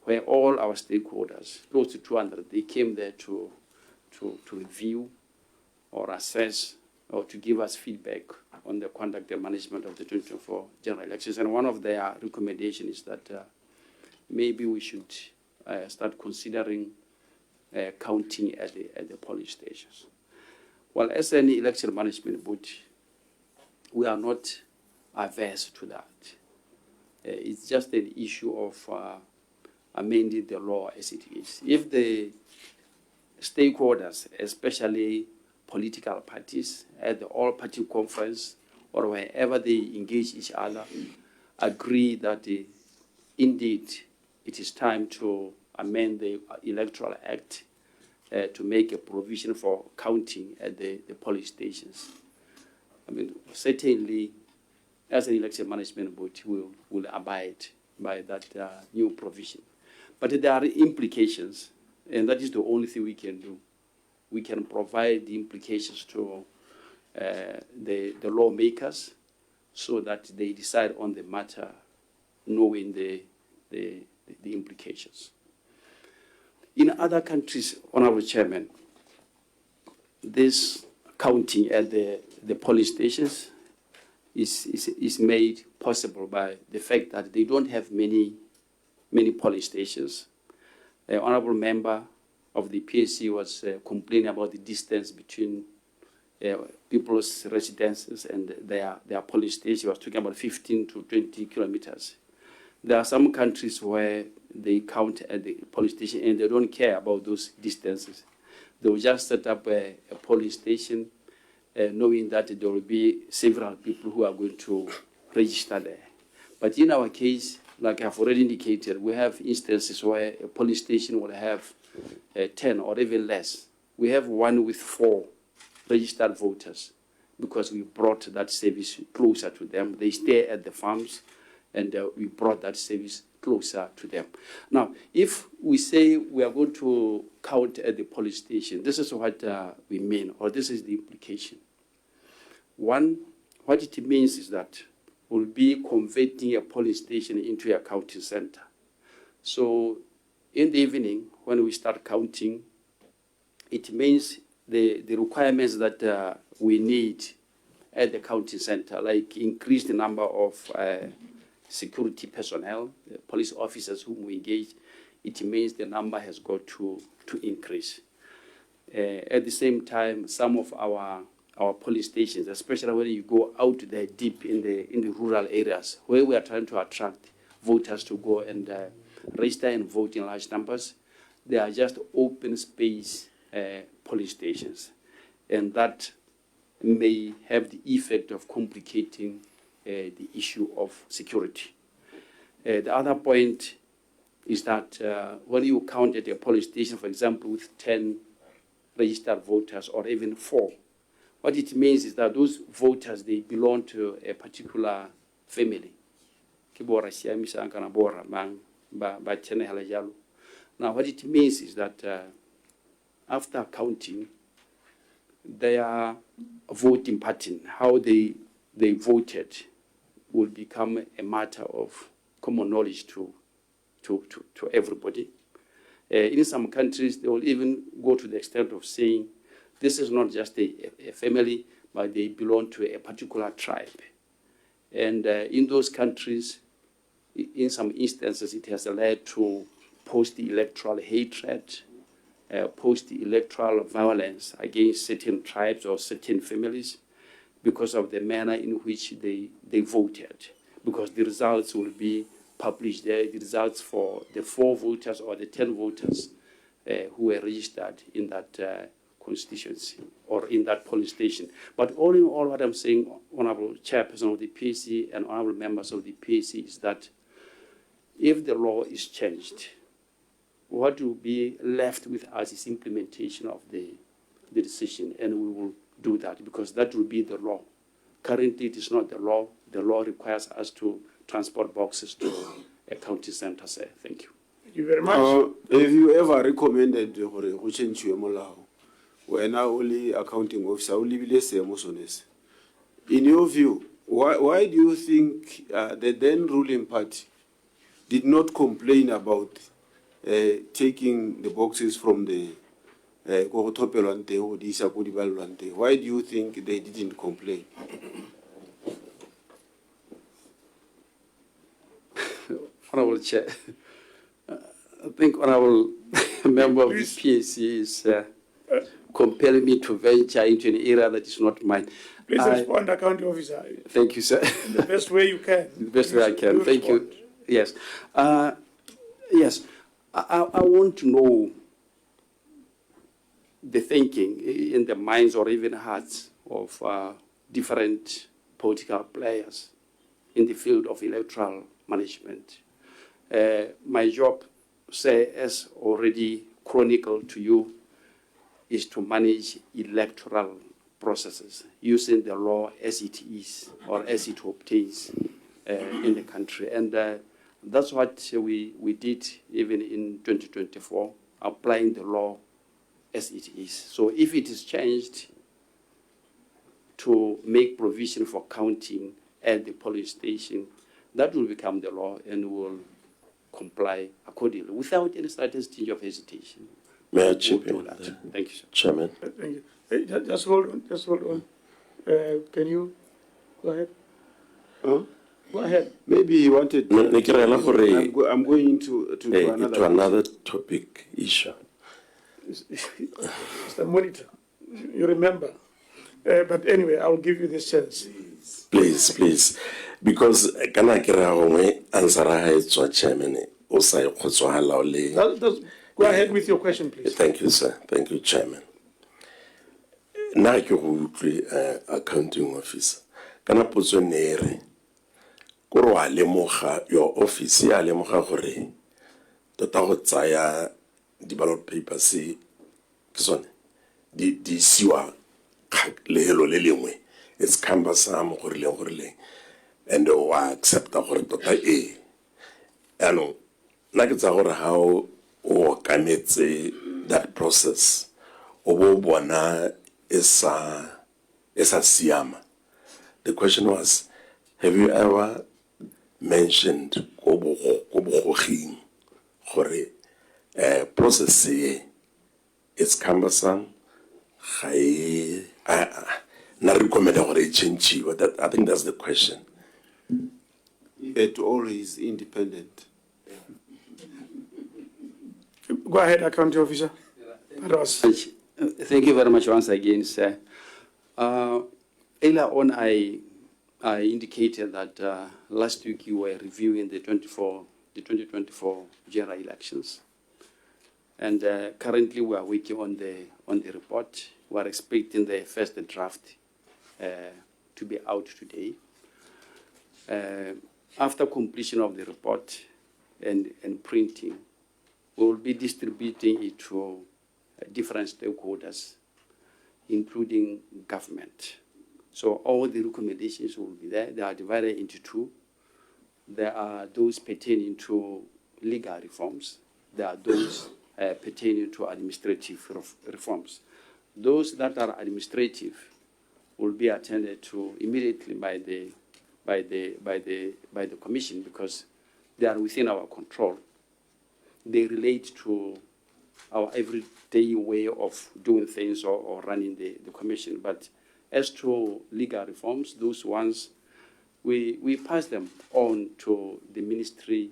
where all our stakeholders, close to 200, they came there to review or assess or to give us feedback on the conduct and management of the 2024 general elections. And one of their recommendations is that maybe we should start considering counting at the polling stations. Well, as an election management body, we are not averse to that. It's just an issue of amending the law as it is. If the stakeholders, especially political parties, at the all-party conference or wherever they engage each other, agree that indeed it is time to amend the Electoral Act to make a provision for counting at the polling stations. I mean, certainly, as an election management board, we will abide by that new provision. But there are implications, and that is the only thing we can do. We can provide the implications to the lawmakers so that they decide on the matter, knowing the implications. In other countries, Honorable Chairman, this counting at the polling stations is made possible by the fact that they don't have many polling stations. The honorable member of the PAC was complaining about the distance between people's residences and their polling station. He was talking about 15 to 20 kilometers. There are some countries where they count at the polling station and they don't care about those distances. They will just set up a polling station knowing that there will be several people who are going to register there. But in our case, like I've already indicated, we have instances where a polling station will have 10 or even less. We have one with 4 registered voters because we brought that service closer to them. They stay at the farms, and we brought that service closer to them. Now, if we say we are going to count at the polling station, this is what we mean, or this is the implication. One, what it means is that we'll be converting a polling station into a counting center. So in the evening, when we start counting, it means the requirements that we need at the counting center, like increase the number of security personnel, police officers whom we engage, it means the number has got to increase. At the same time, some of our police stations, especially when you go out there deep in the rural areas, where we are trying to attract voters to go and register and vote in large numbers, they are just open space police stations. And that may have the effect of complicating the issue of security. The other point is that when you count at a police station, for example, with 10 registered voters or even 4, what it means is that those voters, they belong to a particular family. Now, what it means is that after counting, their voting pattern, how they voted, will become a matter of common knowledge to everybody. In some countries, they will even go to the extent of saying, this is not just a family, but they belong to a particular tribe. And in those countries, in some instances, it has led to post-electoral hatred, post-electoral violence against certain tribes or certain families because of the manner in which they voted. Because the results will be published there, the results for the 4 voters or the 10 voters who were registered in that constituency or in that polling station. But all in all, what I'm saying, Honorable Chairperson of the PAC and Honorable members of the PAC, is that if the law is changed, what will be left with us is implementation of the decision, and we will do that because that will be the law. Currently, it is not the law. The law requires us to transport boxes to a county center. Thank you. Thank you very much. Have you ever recommended to change your law? When only accounting officer, in your view, Why do you think the then ruling party did not complain about taking the boxes from the why do you think they didn't complain? Honorable Chair, I think Honorable Member of the PAC is compelling me to venture into an area that is not mine. Please respond, County Officer. Thank you, sir. The best way you can. The best way I can. Thank you. Yes. Yes. I want to know the thinking in the minds or even hearts of different political players in the field of electoral management. My job, say, as already chronicled to you, is to manage electoral processes using the law as it is or as it obtains in the country. And that's what we did even in 2024, applying the law as it is. So if it is changed to make provision for counting at the polling station, that will become the law and will comply accordingly without any slightest tinge of hesitation. May I chip in? Thank you, sir. Chairman. Thank you. Hey, just hold on. Just hold on. Can you go ahead? Huh? Go ahead. Maybe he wanted. I'm going to another topic issue. Mr. Monitor, you remember. But anyway, I'll give you this chance. Please. Because kana kira hongwe ansara ha etswa chairman o sa ikgotswahala le. Go ahead with your question, please. Thank you, sir. Thank you, Chairman. Na ke go utlwe accounting officer. Kana potso nere. Ko ro a lemoga your office ya lemoga gore tota go tsaya di ballot papers ke sone di siwa lehelo le lengwe. It's cumbersome gore leng and wa accept gore tota ano na ke tsa gore how o kametse that process o bo bona esa siama. The question was, have you ever mentioned ko bogoging gore process it's cumbersome na recommend gore e change that I think that's the question. It always independent. Go ahead, Accounting Officer. Thank you very much once again, sir. Earlier on, I indicated that last week you were reviewing the 2024 general elections, and currently we are working on the report. We are expecting the first draft to be out today. After completion of the report and printing, we will be distributing it to different stakeholders, including government. So all the recommendations will be there. They are divided into two. There are those pertaining to legal reforms. There are those pertaining to administrative reforms. Those that are administrative will be attended to immediately by the commission because they are within our control. They relate to our everyday way of doing things or running the commission. But as to legal reforms, those ones, we pass them on to the ministry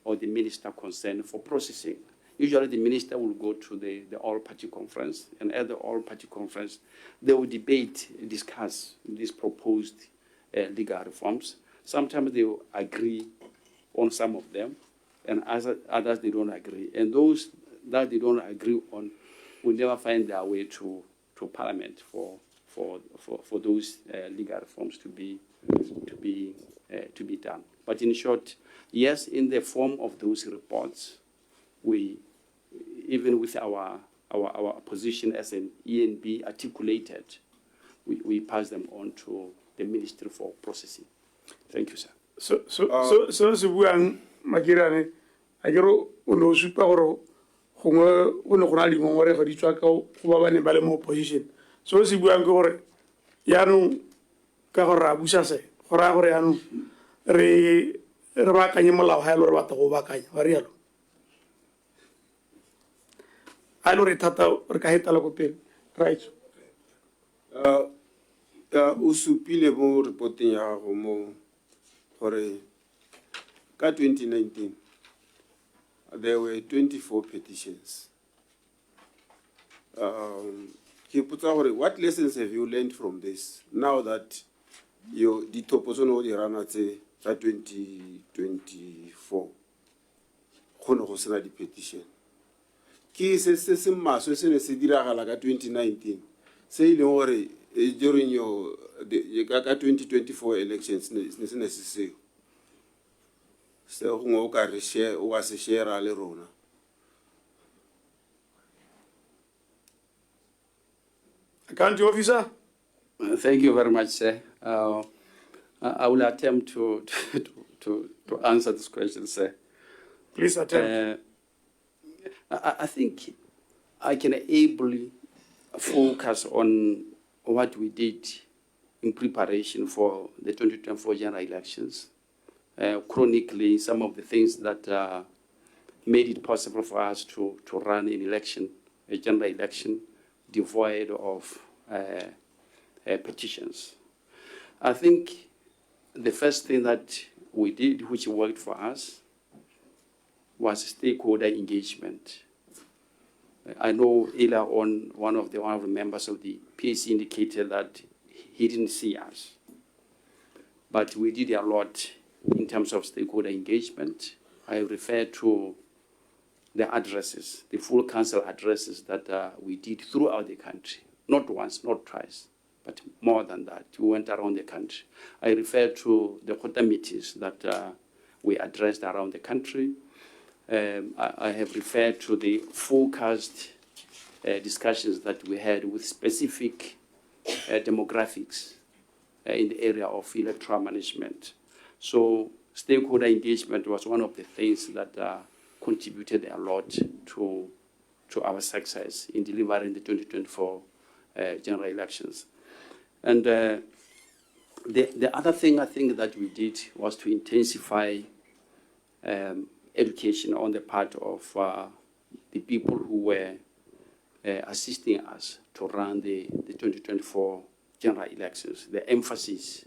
or the minister concerned for processing. Usually the minister will go to the all-party conference, and at the all-party conference, they will discuss these proposed legal reforms. Sometimes they will agree on some of them, and others they don't agree. And those that they don't agree on will never find their way to Parliament for those legal reforms to be done. But in short, yes, in the form of those reports, we, even with our position as an ENB articulated, we pass them on to the Ministry for processing. Thank you, sir. So buang makirane a kero o no supa gore gongwe o ne go na le ngongore ga di tswa ka go ba bane ba le mo opposition so se buang ke gore yaanong ka gore a busa se go raya gore yaanong re baakanye molao ga e le gore batla go baakanya wa rialo ga e le gore thata re ka hetala ko pele right o supile mo reporting ya gago mo gore ka 2019 there were 24 petitions. Ke potsa gore what lessons have you learned from this now that ditopo tse no di rana tse tsa 2024 go ne go sena di-petition ke se maswe se ne se diragala ka 2019 se e leng gore during ka 2024 elections ne se ne se seo se gongwe o ka re o wa se share le rona. Accounting officer. Thank you very much, sir. I will attempt to answer this question, sir. Please attempt. I think I can ably focus on what we did in preparation for the 2024 general elections. Chronically, some of the things that made it possible for us to run an election, a general election, devoid of petitions. I think the first thing that we did, which worked for us, was stakeholder engagement. I know earlier on, one of the members of the PAC indicated that he didn't see us. But we did a lot in terms of stakeholder engagement. I refer to the addresses, the full council addresses that we did throughout the country. Not once, not twice, but more than that. We went around the country. I refer to the committees that we addressed around the country. I have referred to the focused discussions that we had with specific demographics in the area of electoral management. So stakeholder engagement was one of the things that contributed a lot to our success in delivering the 2024 general elections. And the other thing I think that we did was to intensify education on the part of the people who were assisting us to run the 2024 general elections. The emphasis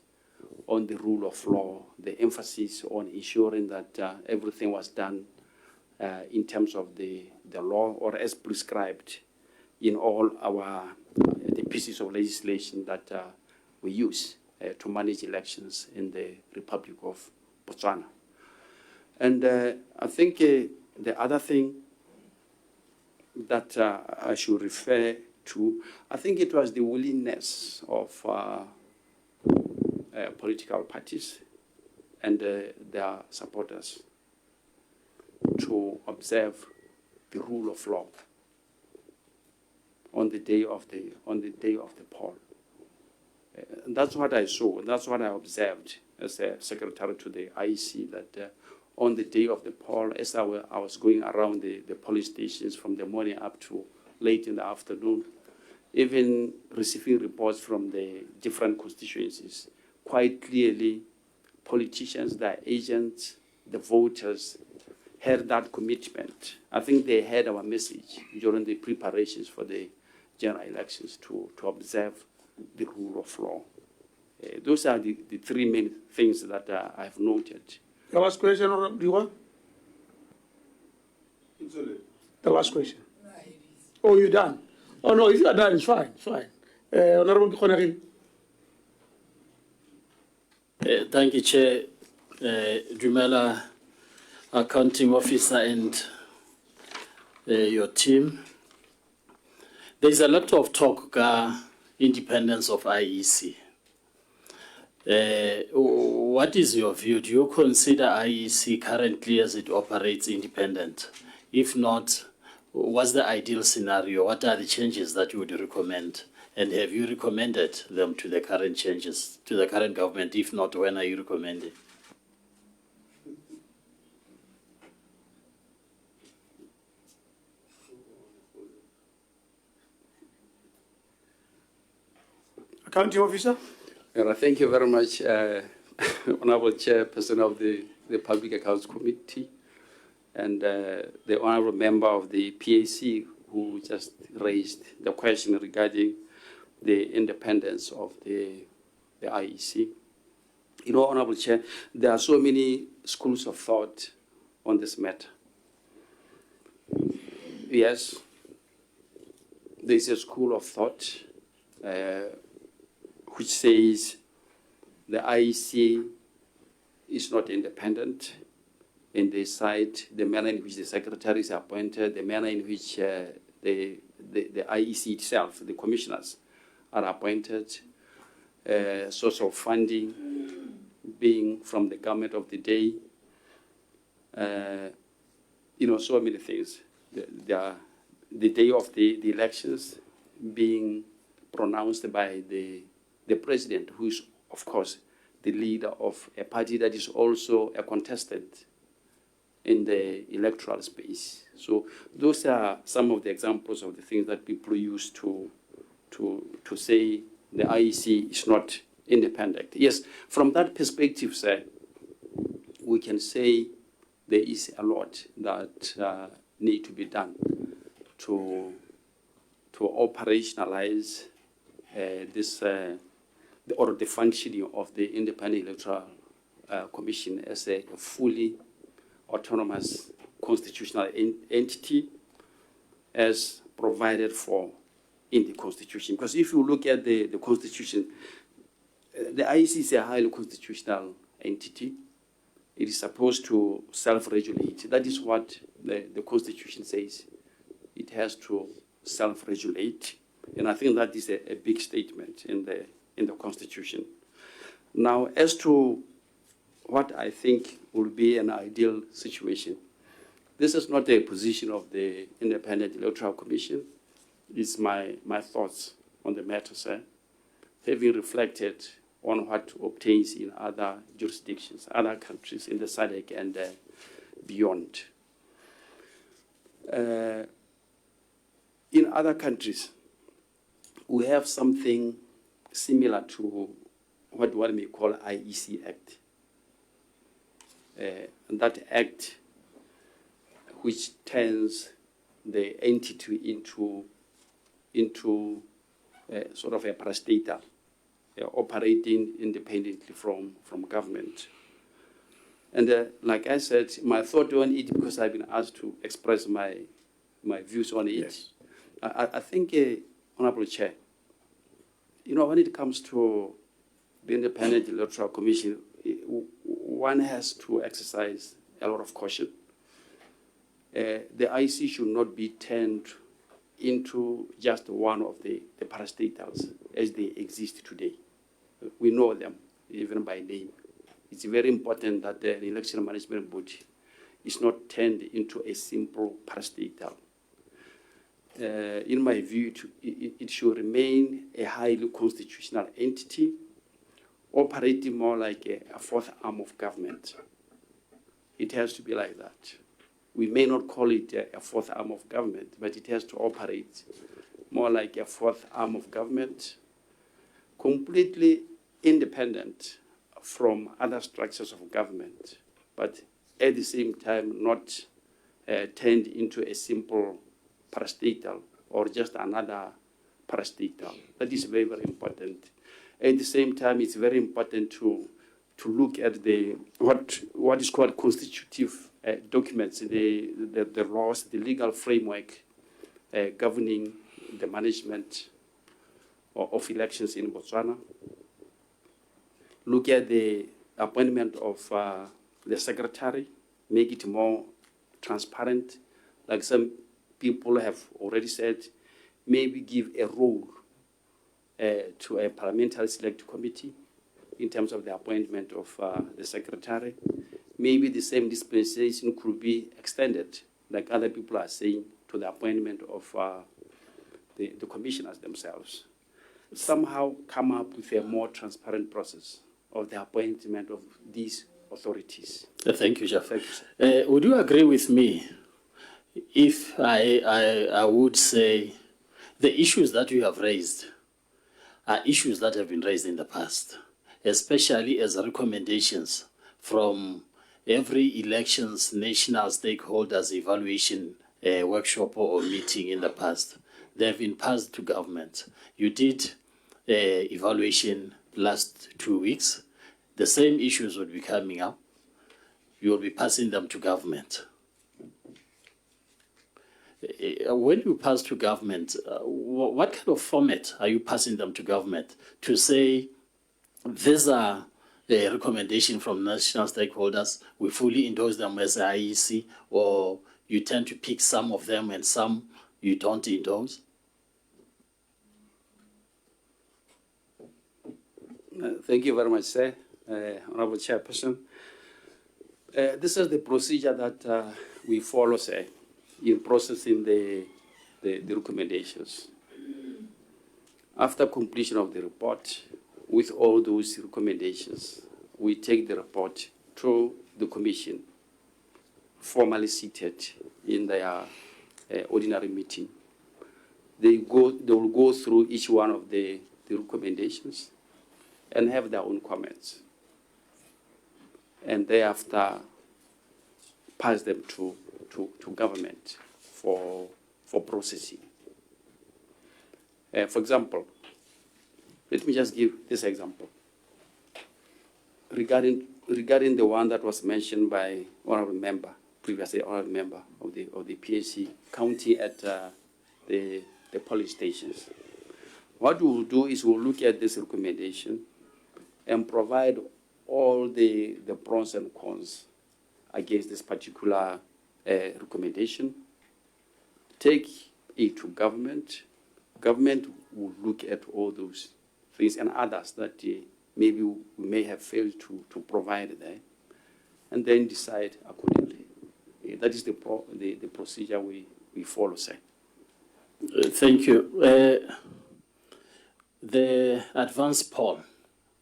on the rule of law, the emphasis on ensuring that everything was done in terms of the law or as prescribed in all the pieces of legislation that we use to manage elections in the Republic of Botswana. And I think the other thing that I should refer to, I think it was the willingness of political parties and their supporters to observe the rule of law on the day of the poll. That's what I saw. That's what I observed as a secretary to the IEC, that on the day of the poll, as I was going around the polling stations from the morning up to late in the afternoon, even receiving reports from the different constituencies, quite clearly, politicians, their agents, the voters, had that commitment. I think they heard our message during the preparations for the general elections to observe the rule of law. Those are the three main things that I've noted. The last question, Diwa? The last question. Oh, you're done? Oh, no, if you are done, it's fine, it's fine. Honorable Kikonagin. Thank you, Chair. Dumela, Accounting Officer, and your team. There's a lot of talk independence of IEC. What is your view? Do you consider IEC currently as it operates independent? If not, what's the ideal scenario? What are the changes that you would recommend? And have you recommended them to the current changes, to the current government? If not, when are you recommending? Accounting Officer? Thank you very much, Honorable Chairperson of the Public Accounts Committee, and the honorable member of the PAC who just raised the question regarding the independence of the IEC. You know, Honorable Chair, there are so many schools of thought on this matter. Yes, there is a school of thought which says the IEC is not independent, and they cite the manner in which the secretary is appointed, the manner in which the IEC itself, the commissioners, are appointed, source of funding being from the government of the day, you know, so many things. The day of the elections being pronounced by the president, who is, of course, the leader of a party that is also a contestant in the electoral space. So those are some of the examples of the things that people use to say the IEC is not independent. Yes, from that perspective, sir, we can say there is a lot that need to be done to operationalize this or the functioning of the Independent Electoral Commission as a fully autonomous constitutional entity as provided for in the Constitution. Because if you look at the Constitution, the IEC is a highly constitutional entity. It is supposed to self-regulate. That is what the Constitution says. It has to self-regulate. And I think that is a big statement in the Constitution. Now, as to what I think will be an ideal situation, this is not a position of the Independent Electoral Commission. It's my thoughts on the matter, sir, having reflected on what obtains in other jurisdictions, other countries in the SADC and beyond. In other countries, we have something similar to what one may call IEC Act. And that act which turns the entity into sort of a parastatal, operating independently from government. And like I said, my thought on it, because I've been asked to express my views on it, yes. I think, Honorable Chair, you know, when it comes to the Independent Electoral Commission, one has to exercise a lot of caution. The IEC should not be turned into just one of the parastatals as they exist today. We know them, even by name. It's very important that the election management body is not turned into a simple parastatal. In my view, it should remain a highly constitutional entity, operating more like a fourth arm of government. It has to be like that. We may not call it a fourth arm of government, but it has to operate more like a fourth arm of government, completely independent from other structures of government, but at the same time not turned into a simple parastatal or just another parastatal. That is very, very important. At the same time, it's very important to look at what is called constitutive documents, the laws, the legal framework governing the management of elections in Botswana. Look at the appointment of the secretary, make it more transparent. Like some people have already said, maybe give a role to a parliamentary select committee in terms of the appointment of the secretary. Maybe the same dispensation could be extended, like other people are saying, to the appointment of the commissioners themselves. Somehow come up with a more transparent process of the appointment of these authorities. Thank you, Jeff. Thank you, sir. Would you agree with me if I would say the issues that you have raised are issues that have been raised in the past? especially as recommendations from every elections national stakeholders evaluation workshop or meeting in the past. They have been passed to government. You did evaluation last 2 weeks. The same issues would be coming up. You will be passing them to government. When you pass to government, what kind of format are you passing them to government to say, these are the recommendation from national stakeholders, we fully endorse them as IEC, or you tend to pick some of them and some you don't endorse? Thank you very much, sir. Honorable Chairperson. This is the procedure that we follow, sir, in processing the recommendations. After completion of the report, with all those recommendations, we take the report to the Commission, formally seated in their ordinary meeting. They will go through each one of the recommendations and have their own comments, and thereafter pass them to government for processing. For example, let me just give this example. Regarding the one that was mentioned by honorable member, previously honorable member of the PAC county at the police stations. What we will do is we'll look at this recommendation and provide all the pros and cons against this particular recommendation. Take it to government. Government will look at all those things and others that maybe we may have failed to provide there, and then decide accordingly. That is the procedure we follow, sir. Thank you. The advance poll,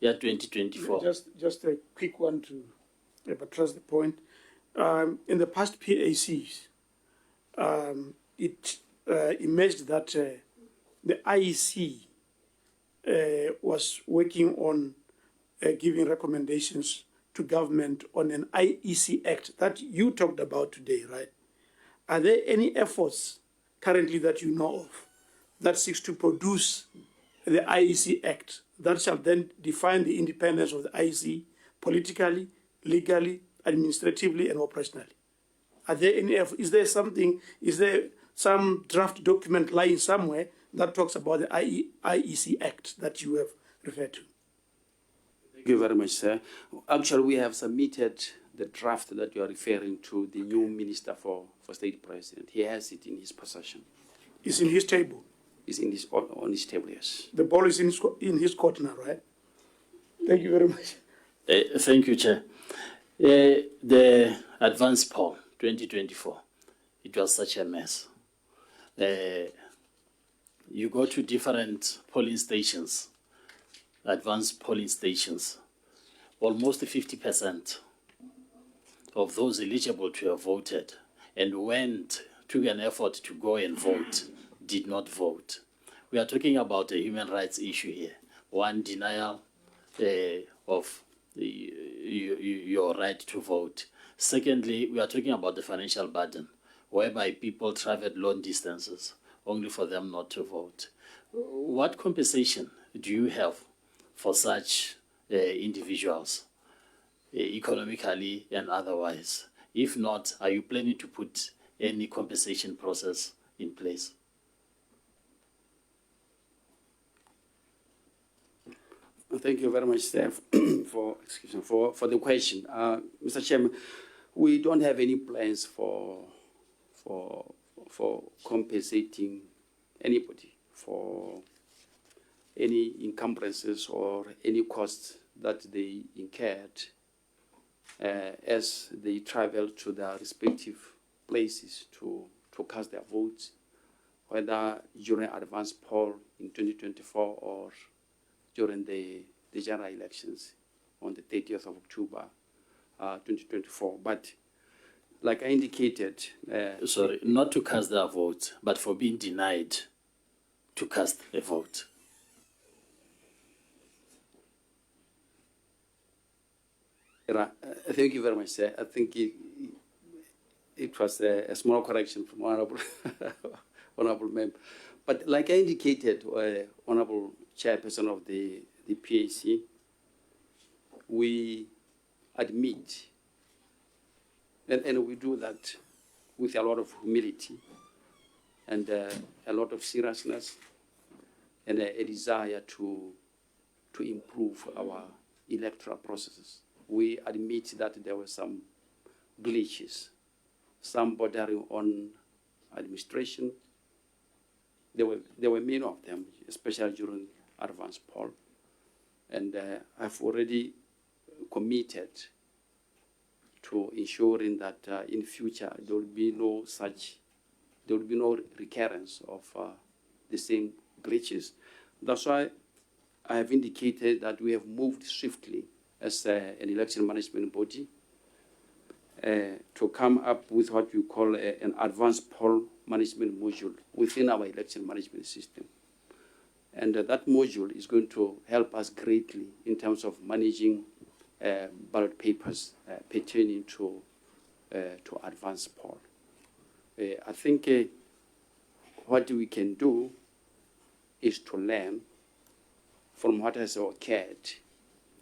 2024. Just a quick one to buttress the point. In the past PACs, it emerged that the IEC was working on giving recommendations to government on an IEC Act that you talked about today, right? Are there any efforts currently that you know of that seeks to produce the IEC Act that shall then define the independence of the IEC politically, legally, administratively, and operationally? Are there any efforts? Is there some draft document lying somewhere that talks about the IEC Act that you have referred to? Thank you very much, sir. Actually, we have submitted the draft that you are referring to the new Minister for State President. He has it in his possession. It's in his table. It's in his, on his table, yes. The ball is in his court now, right? Thank you very much. Thank you, Chair. The advance poll 2024, it was such a mess. You go to different polling stations, advanced polling stations, almost 50% of those eligible to have voted and took an effort to go and vote did not vote. We are talking about a human rights issue here. One, denial of your right to vote. Secondly, we are talking about the financial burden, whereby people traveled long distances only for them not to vote. What compensation do you have for such individuals, economically and otherwise? If not, are you planning to put any compensation process in place? Thank you very much, Steph, for the question. Mr. Chairman, we don't have any plans for compensating anybody for any encumbrances or any costs that they incurred as they travel to their respective places to cast their votes, whether during advance poll in 2024 or during the general elections on the 30th of October 2024. But like I indicated... Sorry, not to cast their vote, but for being denied to cast a vote. Thank you very much, sir. I think it was a small correction from honorable, honorable member. But like I indicated, honorable chairperson of the PAC, we admit, and we do that with a lot of humility and a lot of seriousness and a desire to improve our electoral processes. We admit that there were some glitches, some bordering on administration. There were many of them, especially during advance poll. And I've already committed to ensuring that in future there will be no recurrence of the same glitches. That's why I have indicated that we have moved swiftly as an election management body to come up with what we call an advanced poll management module within our election management system. And that module is going to help us greatly in terms of managing ballot papers pertaining to advanced poll. I think what we can do is to learn from what has occurred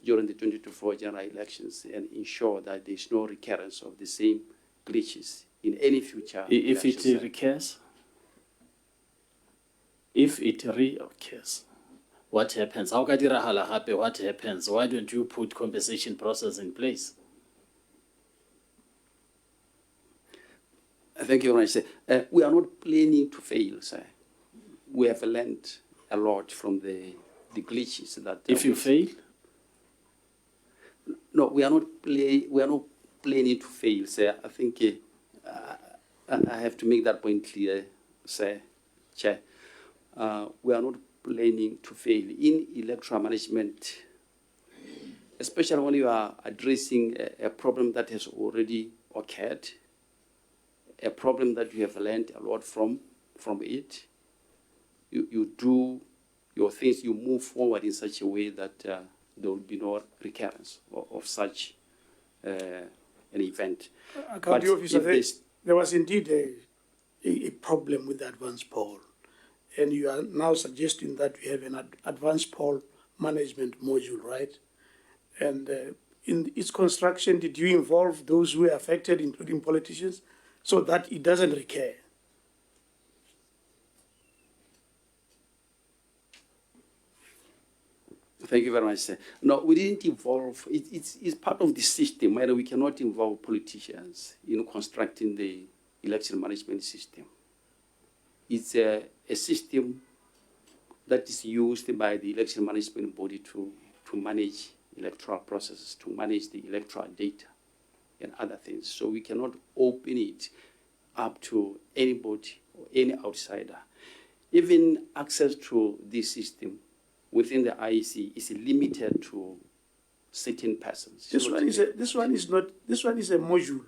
during the 2024 general elections and ensure that there is no recurrence of the same glitches in any future If it elections. recurs? If it reoccurs, what happens? How ka dirahala hape, what happens? Why don't you put compensation process in place? Thank you very much, sir. We are not planning to fail, sir. We have learned a lot from the glitches that. If you fail? No, we are not planning to fail, sir. I think I have to make that point clear, sir, Chair. We are not planning to fail in electoral management, especially when you are addressing a problem that has already occurred, a problem that you have learned a lot from it. You do your things, you move forward in such a way that there will be no recurrence of such an event. County officer, there was indeed a problem with the advance poll. And you are now suggesting that we have an advanced poll management module, right? And in its construction, did you involve those who were affected, including politicians, so that it doesn't recur? Thank you very much, sir. No, we didn't involve, it's part of the system where we cannot involve politicians in constructing the election management system. It's a system that is used by the election management body to manage electoral processes, to manage the electoral data and other things. So we cannot open it up to anybody or any outsider. Even access to this system within the IEC is limited to certain persons. This one is a module.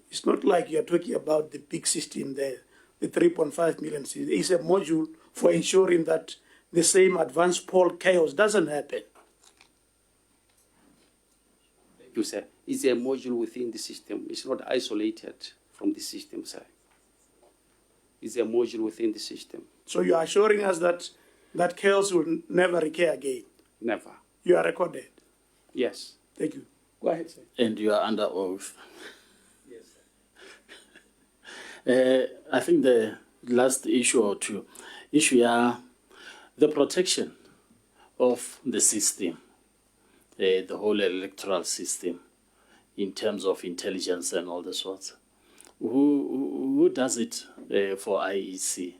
It's not like you're talking about the big system there, the 3.5 million. It's a module for ensuring that the same advanced poll chaos doesn't happen. You said it's a module within the system. It's not isolated from the system, sir. It's a module within the system. So you are assuring us that that chaos will never recur again? Never. You are recorded? Yes. Thank you. Go ahead, sir. And you are under oath. Yes, sir. I think the last issue or two, the protection of the system, the whole electoral system, in terms of intelligence and all the sorts. Who does it for IEC?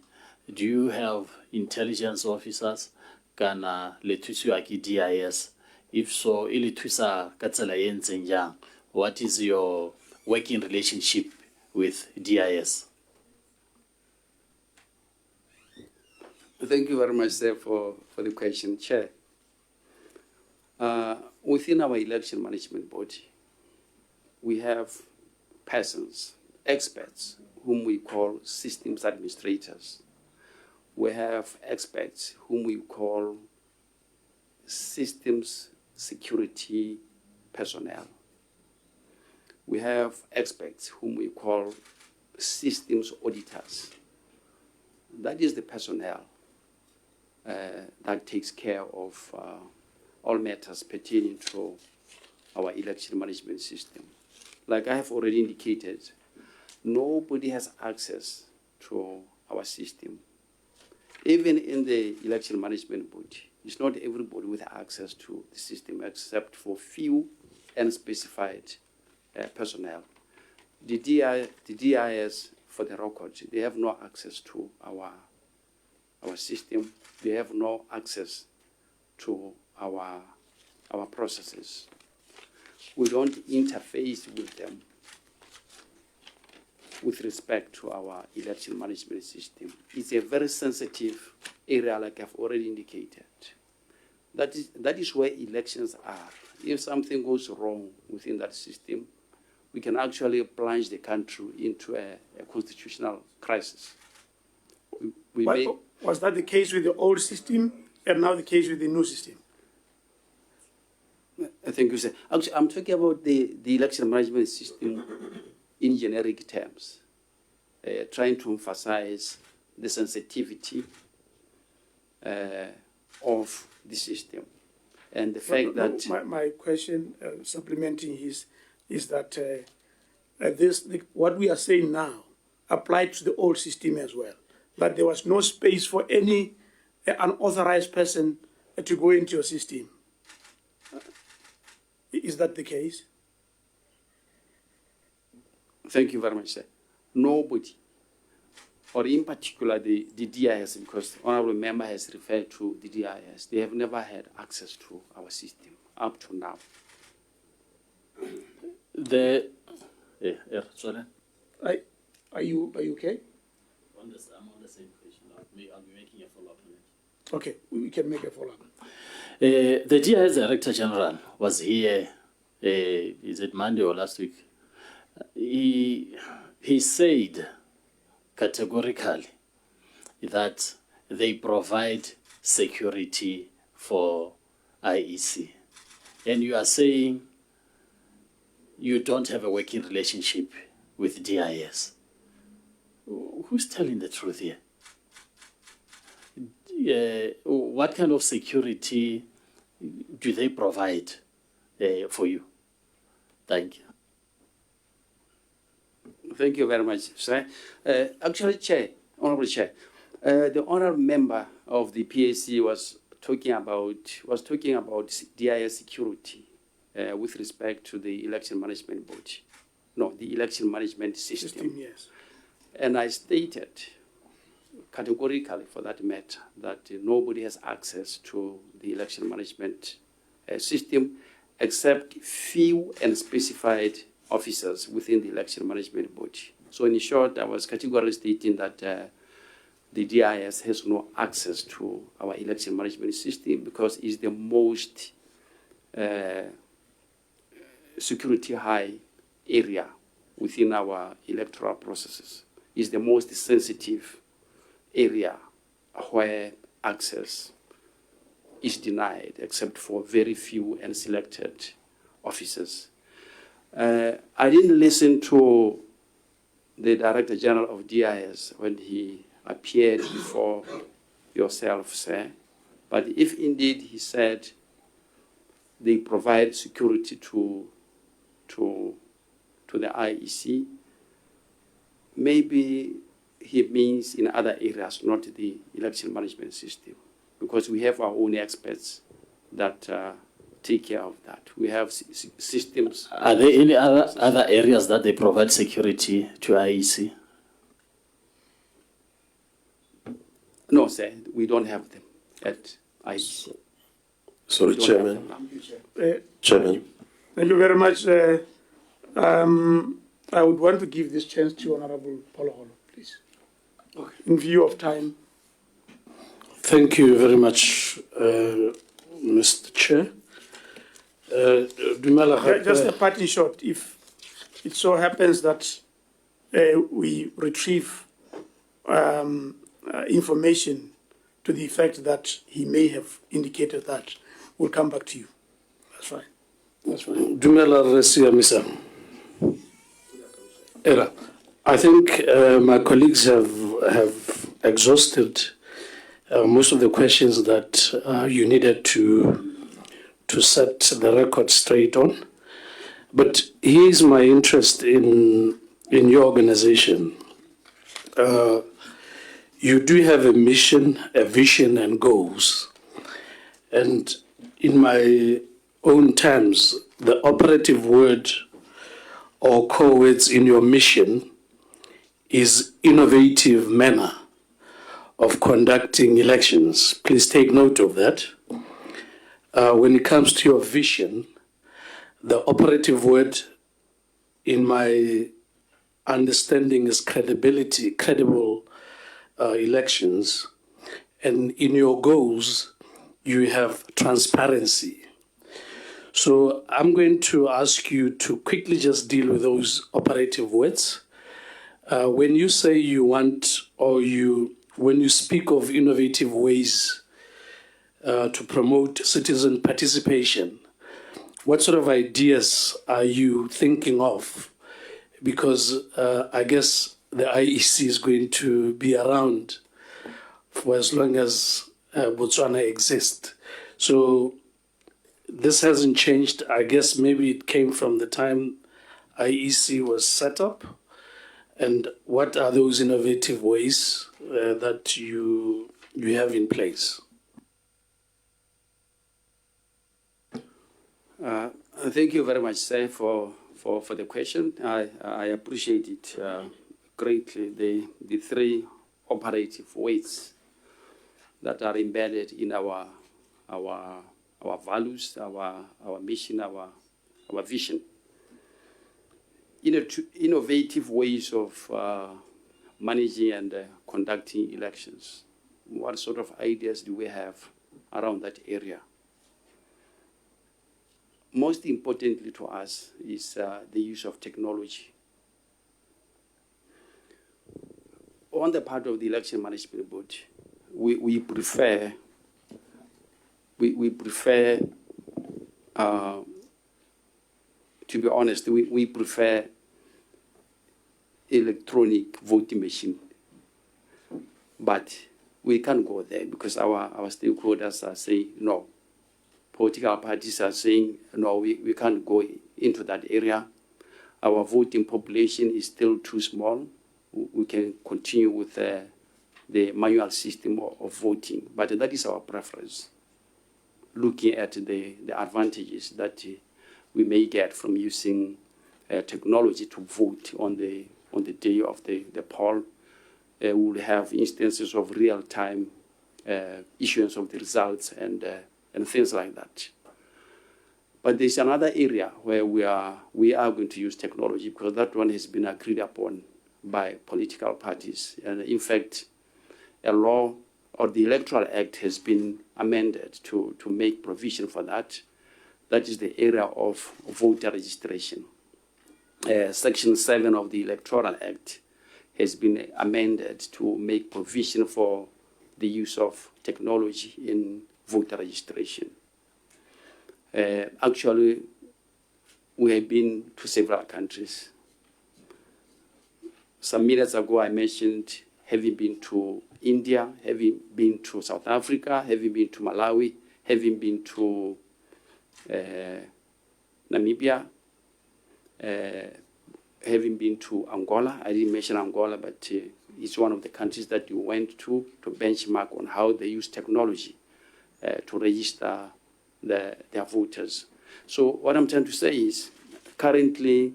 Do you have intelligence officers? Kana le thusiwa ke DIS? If so, ile thusa ka tsela e ntseng jang? What is your working relationship with DIS? Thank you very much, sir, for the question, Chair. Within our election management body, we have persons, experts, whom we call systems administrators. We have experts whom we call systems security personnel. We have experts whom we call systems auditors. That is the personnel that takes care of all matters pertaining to our election management system. Like I have already indicated, nobody has access to our system. Even in the election management body, it's not everybody with access to the system except for few and specified personnel. The DIS, for the record, they have no access to our system. They have no access to our processes. We don't interface with them with respect to our election management system. It's a very sensitive area, like I've already indicated. That is where elections are. If something goes wrong within that system, we can actually plunge the country into a constitutional crisis. Was that the case with the old system and now the case with the new system? Thank you, sir. Actually, I'm talking about the election management system in generic terms, trying to emphasize the sensitivity of the system and the fact that... My question, supplementing is that what we are saying now applied to the old system as well, that there was no space for any unauthorized person to go into your system. Is that the case? Thank you very much, sir. Nobody, or in particular the DIS, because the Honorable Member has referred to the DIS, they have never had access to our system up to now. Sorry. Are you okay? I'm on the same question. I'll be making a follow-up on it. Okay, we can make a follow-up. The DIS Director General was here, is it Monday or last week? He said categorically that they provide security for IEC. And you are saying you don't have a working relationship with DIS. Who's telling the truth here? What kind of security do they provide for you? Thank you. Thank you very much, sir. Actually, Chair, Honorable Chair, the Honorable Member of the PAC was talking about DIS security with respect to the election management body. No, the election management system. Yes. And I stated categorically, for that matter, that nobody has access to the election management system except few and specified officers within the election management body. So in short, I was categorically stating that the DIS has no access to our election management system because it's the most security high area within our electoral processes. It's the most sensitive area where access is denied except for very few and selected officers. I didn't listen to the Director General of DIS when he appeared before yourself, sir. But if indeed he said they provide security to the IEC, maybe he means in other areas, not the election management system, because we have our own experts that take care of that. We have systems. Are there any other areas that they provide security to IEC? No, sir, we don't have them at IEC. Sorry, Chairman. Chairman. Thank you very much. I would want to give this chance to Honorable Polaholo, please. Okay. In view of time. Thank you very much, Mr. Chair. Just a parting shot. If it so happens that we retrieve information to the effect that he may have indicated that, we'll come back to you. That's fine. Dumela re siamisa. Era. I think my colleagues have exhausted most of the questions that you needed to set the record straight on. But here's my interest in your organization. You do have a mission, a vision, and goals. And in my own terms, the operative word or core words in your mission is innovative manner of conducting elections. Please take note of that. When it comes to your vision, the operative word in my understanding is credibility, credible elections. And in your goals, you have transparency. So I'm going to ask you to quickly just deal with those operative words. When you say you want, or when you speak of innovative ways to promote citizen participation, what sort of ideas are you thinking of? Because I guess the IEC is going to be around for as long as Botswana exists. So this hasn't changed. I guess maybe it came from the time IEC was set up. And what are those innovative ways that you have in place? Thank you very much, sir, for the question. I appreciate it greatly. The three operative ways that are embedded in our values, our mission, our vision. Innovative ways of managing and conducting elections. What sort of ideas do we have around that area? Most importantly to us is the use of technology. On the part of the Election Management Board, we prefer to be honest, we prefer electronic voting machine. But we can't go there because our stakeholders are saying no. Political parties are saying no, we can't go into that area. Our voting population is still too small. We can continue with the manual system of voting, but that is our preference, looking at the advantages that we may get from using technology to vote on the day of the poll. We will have instances of real-time issuance of the results and things like that. But there's another area where we are going to use technology because that one has been agreed upon by political parties. And in fact, a law or the Electoral Act has been amended to make provision for that. That is the area of voter registration. Section 7 of the Electoral Act has been amended to make provision for the use of technology in voter registration. Actually, we have been to several countries. Some minutes ago, I mentioned having been to India, having been to South Africa, having been to Malawi, having been to Namibia, having been to Angola. I didn't mention Angola, but it's one of the countries that you went to benchmark on how they use technology to register their voters. So what I'm trying to say is currently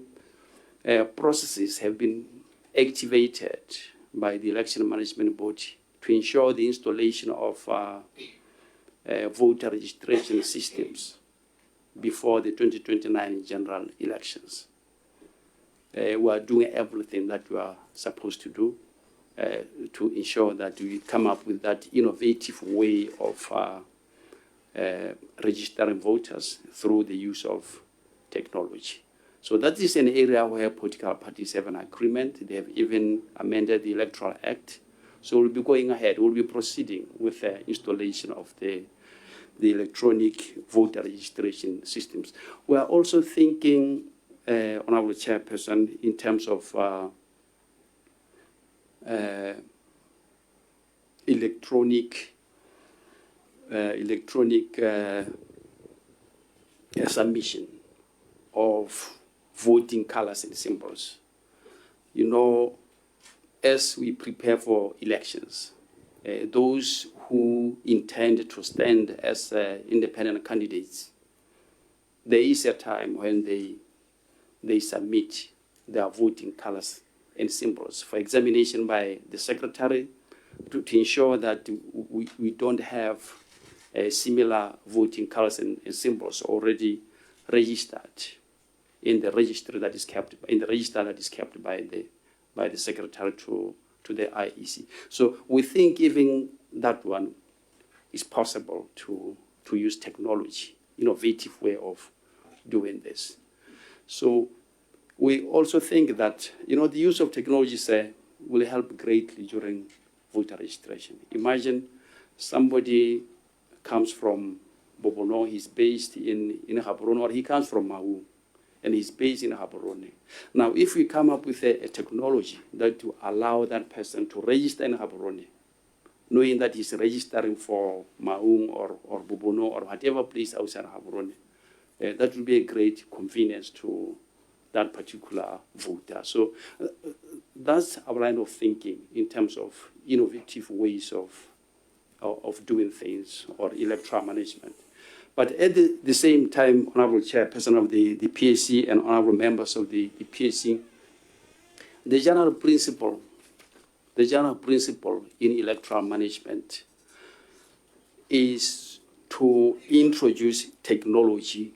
processes have been activated by the Election Management Board to ensure the installation of voter registration systems before the 2029 general elections. We are doing everything that we are supposed to do to ensure that we come up with that innovative way of registering voters through the use of technology. So that is an area where political parties have an agreement. They have even amended the Electoral Act. So we'll be going ahead. We'll be proceeding with the installation of the the electronic voter registration systems. We are also thinking, Honorable Chairperson, in terms of electronic submission of voting colors and symbols. You know, as we prepare for elections, those who intend to stand as independent candidates, there is a time when they submit their voting colors and symbols for examination by the secretary to ensure that we don't have similar voting colors and symbols already registered in the registry that is kept by the secretary to the IEC. So we think even that one is possible to use technology, innovative way of doing this. So we also think that the use of technology will help greatly during voter registration. Imagine somebody comes from Bobono, he's based in Gaborone, or he comes from Mau, and he's based in Gaborone. Now, if we come up with a technology that will allow that person to register in Gaborone, knowing that he's registering for Maung or Bobono or whatever place outside Gaborone, that will be a great convenience to that particular voter. So that's our line of thinking in terms of innovative ways of doing things or electoral management. But at the same time, Honorable Chairperson of the PAC and honorable members of the PAC, the general principle in electoral management is to introduce technology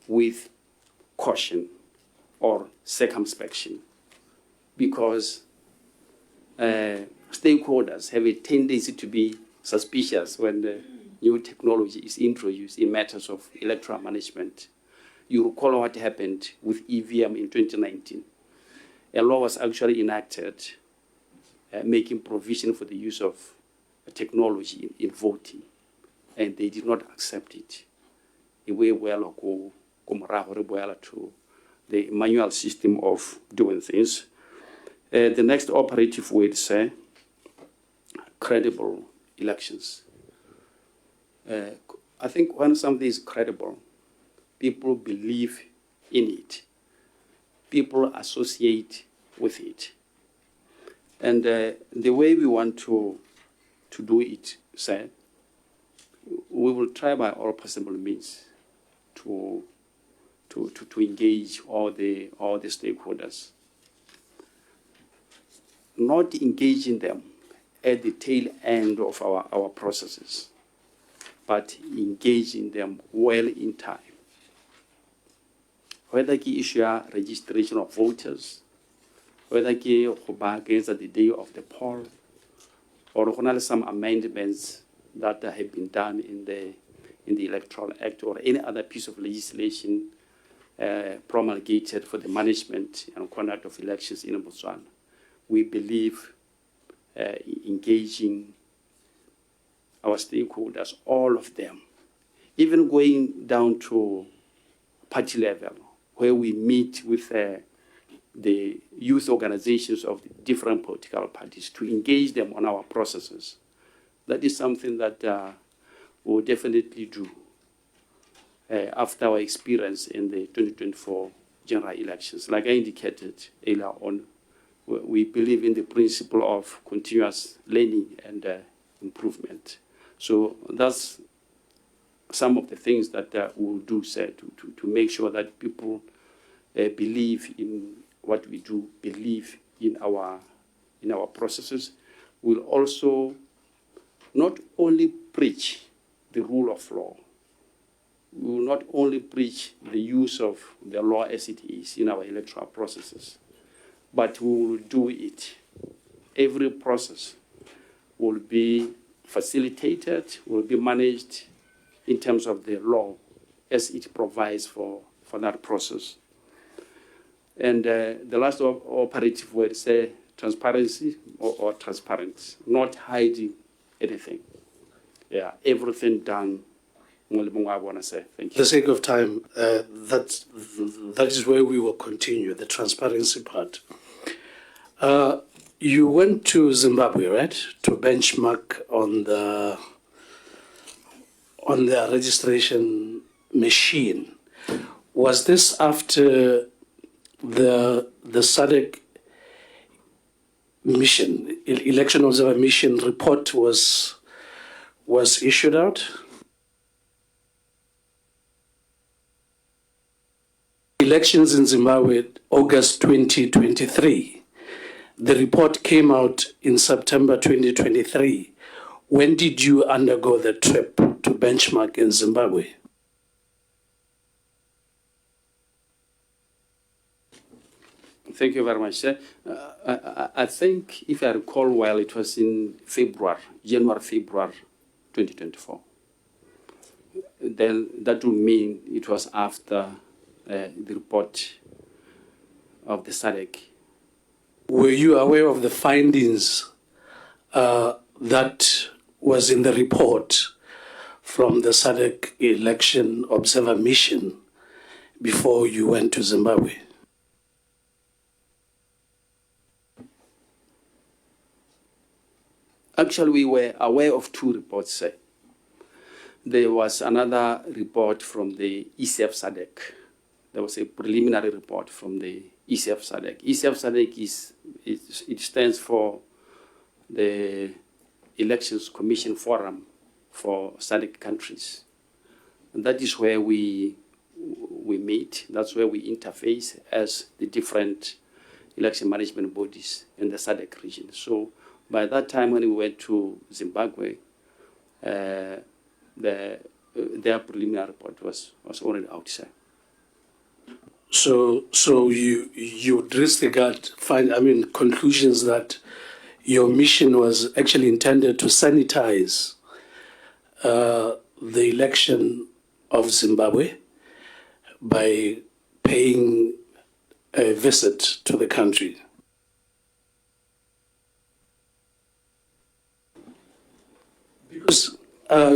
with caution or circumspection, because stakeholders have a tendency to be suspicious when the new technology is introduced in matters of electoral management. You recall what happened with EVM in 2019. A law was actually enacted making provision for the use of technology in voting, and they did not accept it. To the manual system of doing things. The next operative word is credible elections. I think when something is credible, people believe in it. People associate with it. And the way we want to do it, we will try by all possible means to engage all the stakeholders. Not engaging them at the tail end of our processes, but engaging them well in time. Whether ki issue registration of voters, whether ki against the day of the poll, or some amendments that have been done in the Electoral Act or any other piece of legislation promulgated for the management and conduct of elections in Botswana. We believe engaging our stakeholders, all of them, even going down to party level, where we meet with the youth organizations of the different political parties to engage them on our processes. That is something that we'll definitely do after our experience in the 2024 general elections. Like I indicated earlier on, we believe in the principle of continuous learning and improvement. So that's some of the things that we'll do to make sure that people believe in what we do, believe in our processes. We'll also not only preach the rule of law, we will not only preach the use of the law as it is in our electoral processes, but we will do it. Every process will be facilitated, will be managed in terms of the law as it provides for that process. And the last operative word is transparency or transparency, not hiding anything. Yeah, everything done Thank For the you. sake of time, that is where we will continue, the transparency part. You went to Zimbabwe, right, to benchmark on the registration machine. Was this after the SADC mission, election observer mission report was issued out? Elections in Zimbabwe, August 2023. The report came out in September 2023. When did you undergo the trip to benchmark in Zimbabwe? Thank you very much, sir. I think, if I recall well, it was in January, February 2024. Then that would mean it was after the report of the SADC. Were you aware of the findings that was in the report from the SADC election observer mission before you went to Zimbabwe? Actually, we were aware of two reports, sir. There was another report from the ECF SADC. There was a preliminary report from the ECF SADC. ECF SADC it stands for the Elections Commission Forum for SADC countries. And that is where we meet. That's where we interface as the different election management bodies in the SADC region. So by that time, when we went to Zimbabwe, their preliminary report was already outside. So you disregard conclusions that your mission was actually intended to sanitize the election of Zimbabwe by paying a visit to the country. Because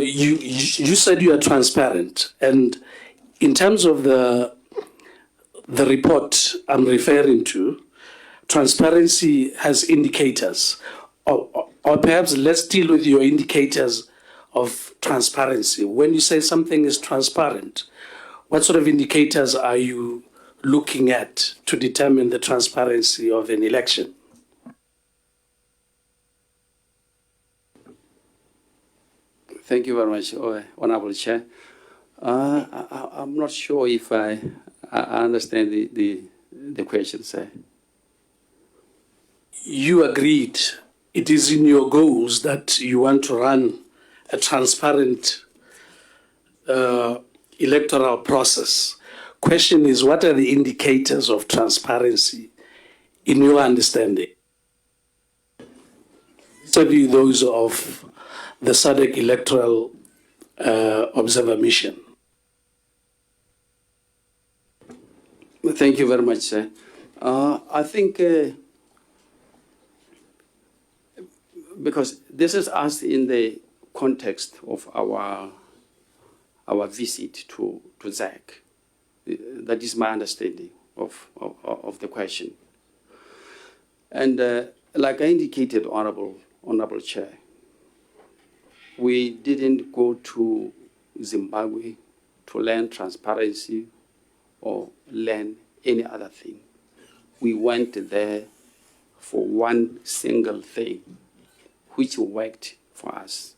you said you are transparent, and in terms of the report I'm referring to, transparency has indicators, or perhaps let's deal with your indicators of transparency. When you say something is transparent, what sort of indicators are you looking at to determine the transparency of an election? Thank you very much, Honorable Chair. I'm not sure if I understand the question, sir. You agreed it is in your goals that you want to run a transparent electoral process. Question is, what are the indicators of transparency in your understanding? Study those of the SADC Electoral Observer Mission. Thank you very much, sir. I think because this is asked in the context of our visit to ZAC. That is my understanding of the question. And like I indicated, Honorable Chair, we didn't go to Zimbabwe to learn transparency or learn any other thing. We went there for one single thing, which worked for us.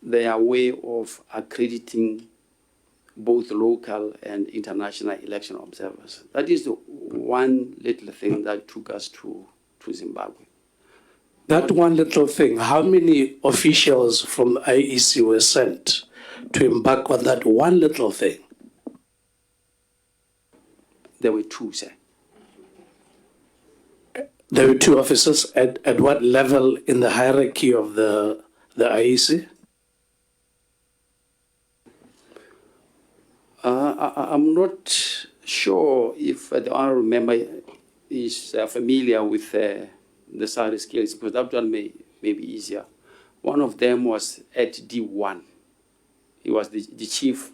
Their way of accrediting both local and international election observers. That is the one little thing that took us to Zimbabwe. That one little thing, how many officials from IEC were sent to embark on that one little thing? There were two, sir. There were two officers at what level in the hierarchy of the IEC? I'm not sure if the honorable member is familiar with the salary scales, because that one may be easier. One of them was at D1, he was the chief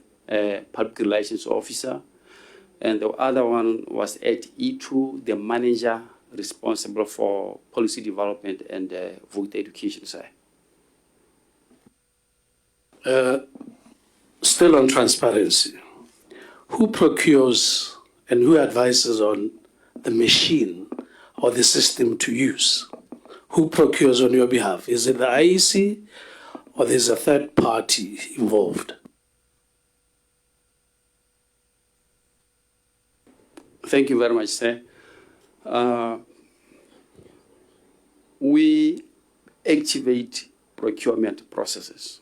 public relations officer, and the other one was at E2, the manager responsible for policy development and voter education, sir. Still on transparency, who procures and who advises on the machine or the system to use? Who procures on your behalf? Is it the IEC or there's a third party involved? Thank you very much, sir. We activate procurement processes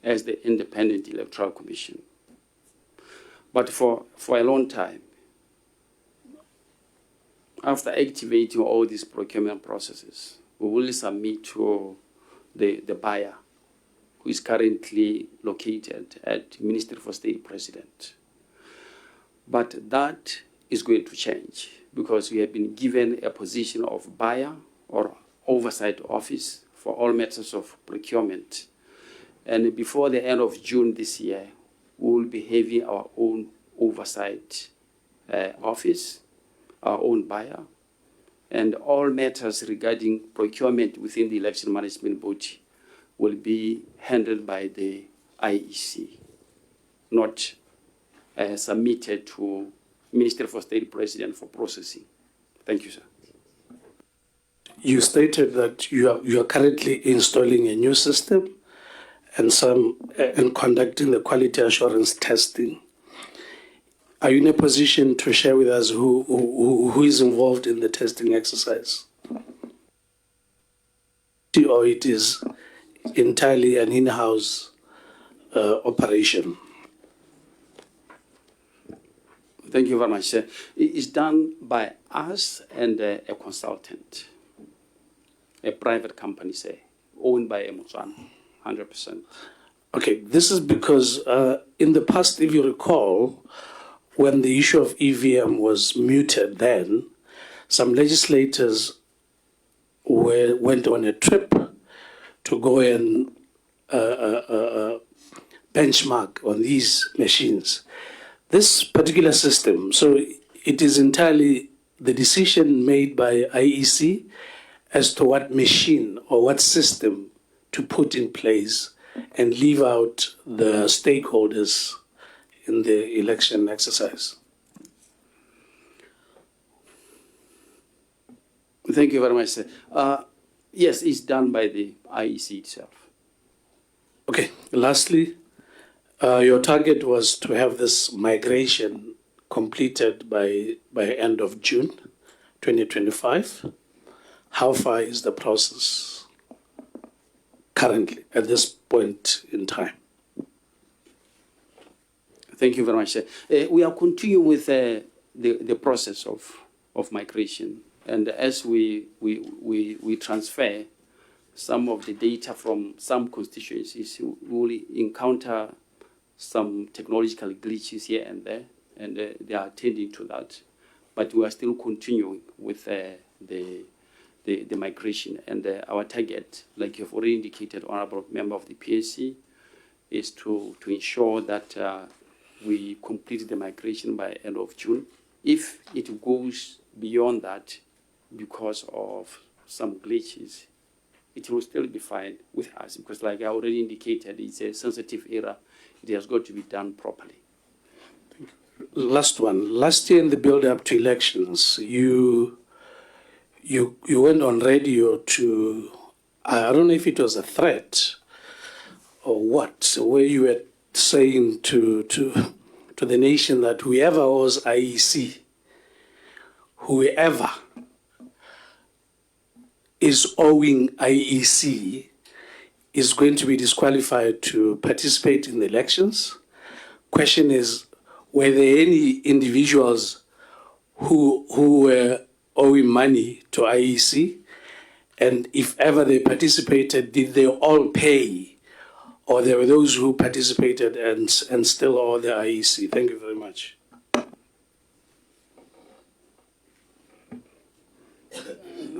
as the Independent Electoral Commission. But for a long time, after activating all these procurement processes, we will submit to the buyer, who is currently located at Ministry for State President. But that is going to change because we have been given a position of buyer or oversight office for all matters of procurement. And before the end of June this year, we will be having our own oversight office, our own buyer, and all matters regarding procurement within the election management body will be handled by the IEC, not submitted to Minister for State President for processing. Thank you, sir. You stated that you are currently installing a new system and conducting the quality assurance testing. Are you in a position to share with us who is involved in the testing exercise? Or it is entirely an in-house operation? Thank you very much, sir. It is done by us and a consultant, a private company, say, owned by Botswana, 100%. Okay, this is because in the past, if you recall, when the issue of EVM was mooted then, some legislators went on a trip to go and benchmark on these machines. This particular system, so it is entirely the decision made by IEC as to what machine or what system to put in place and leave out the stakeholders in the election exercise. Thank you very much, sir. Yes, it's done by the IEC itself. Okay, lastly, your target was to have this migration completed by end of June 2025. How far is the process currently at this point in time? Thank you very much, sir. We are continuing with the process of migration. And as we transfer some of the data from some constituencies, we will encounter some technological glitches here and there, and they are attending to that. But we are still continuing with the migration. And our target, like you have already indicated, Honorable Member of the PAC, is to ensure that we complete the migration by end of June. If it goes beyond that because of some glitches, it will still be fine with us because, like I already indicated, it's a sensitive area. It has got to be done properly. Last one. Last year in the build-up to elections, you went on radio to, I don't know if it was a threat or what, where you were saying to the nation that whoever owes IEC, whoever is owing IEC is going to be disqualified to participate in the elections. Question is, were there any individuals who were owing money to IEC? And if ever they participated, did they all pay? Or there were those who participated and still owe the IEC? Thank you very much.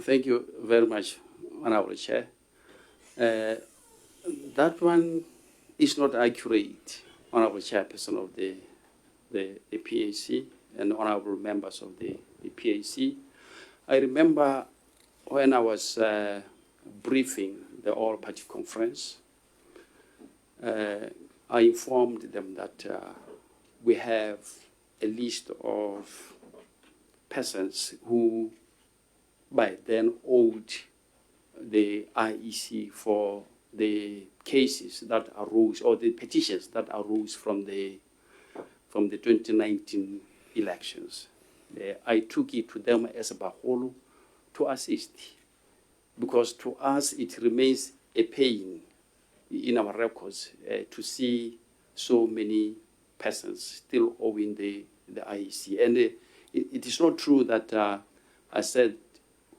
Thank you very much, Honorable Chair. That one is not accurate, Honorable Chairperson of the PAC and honorable members of the PAC. I remember when I was briefing the all-party conference, I informed them that we have a list of persons who by then owed the IEC for the cases that arose, or the petitions that arose from the 2019 elections. I took it to them as a baholo to assist, because to us it remains a pain in our records to see so many persons still owing the IEC. And it is not true that I said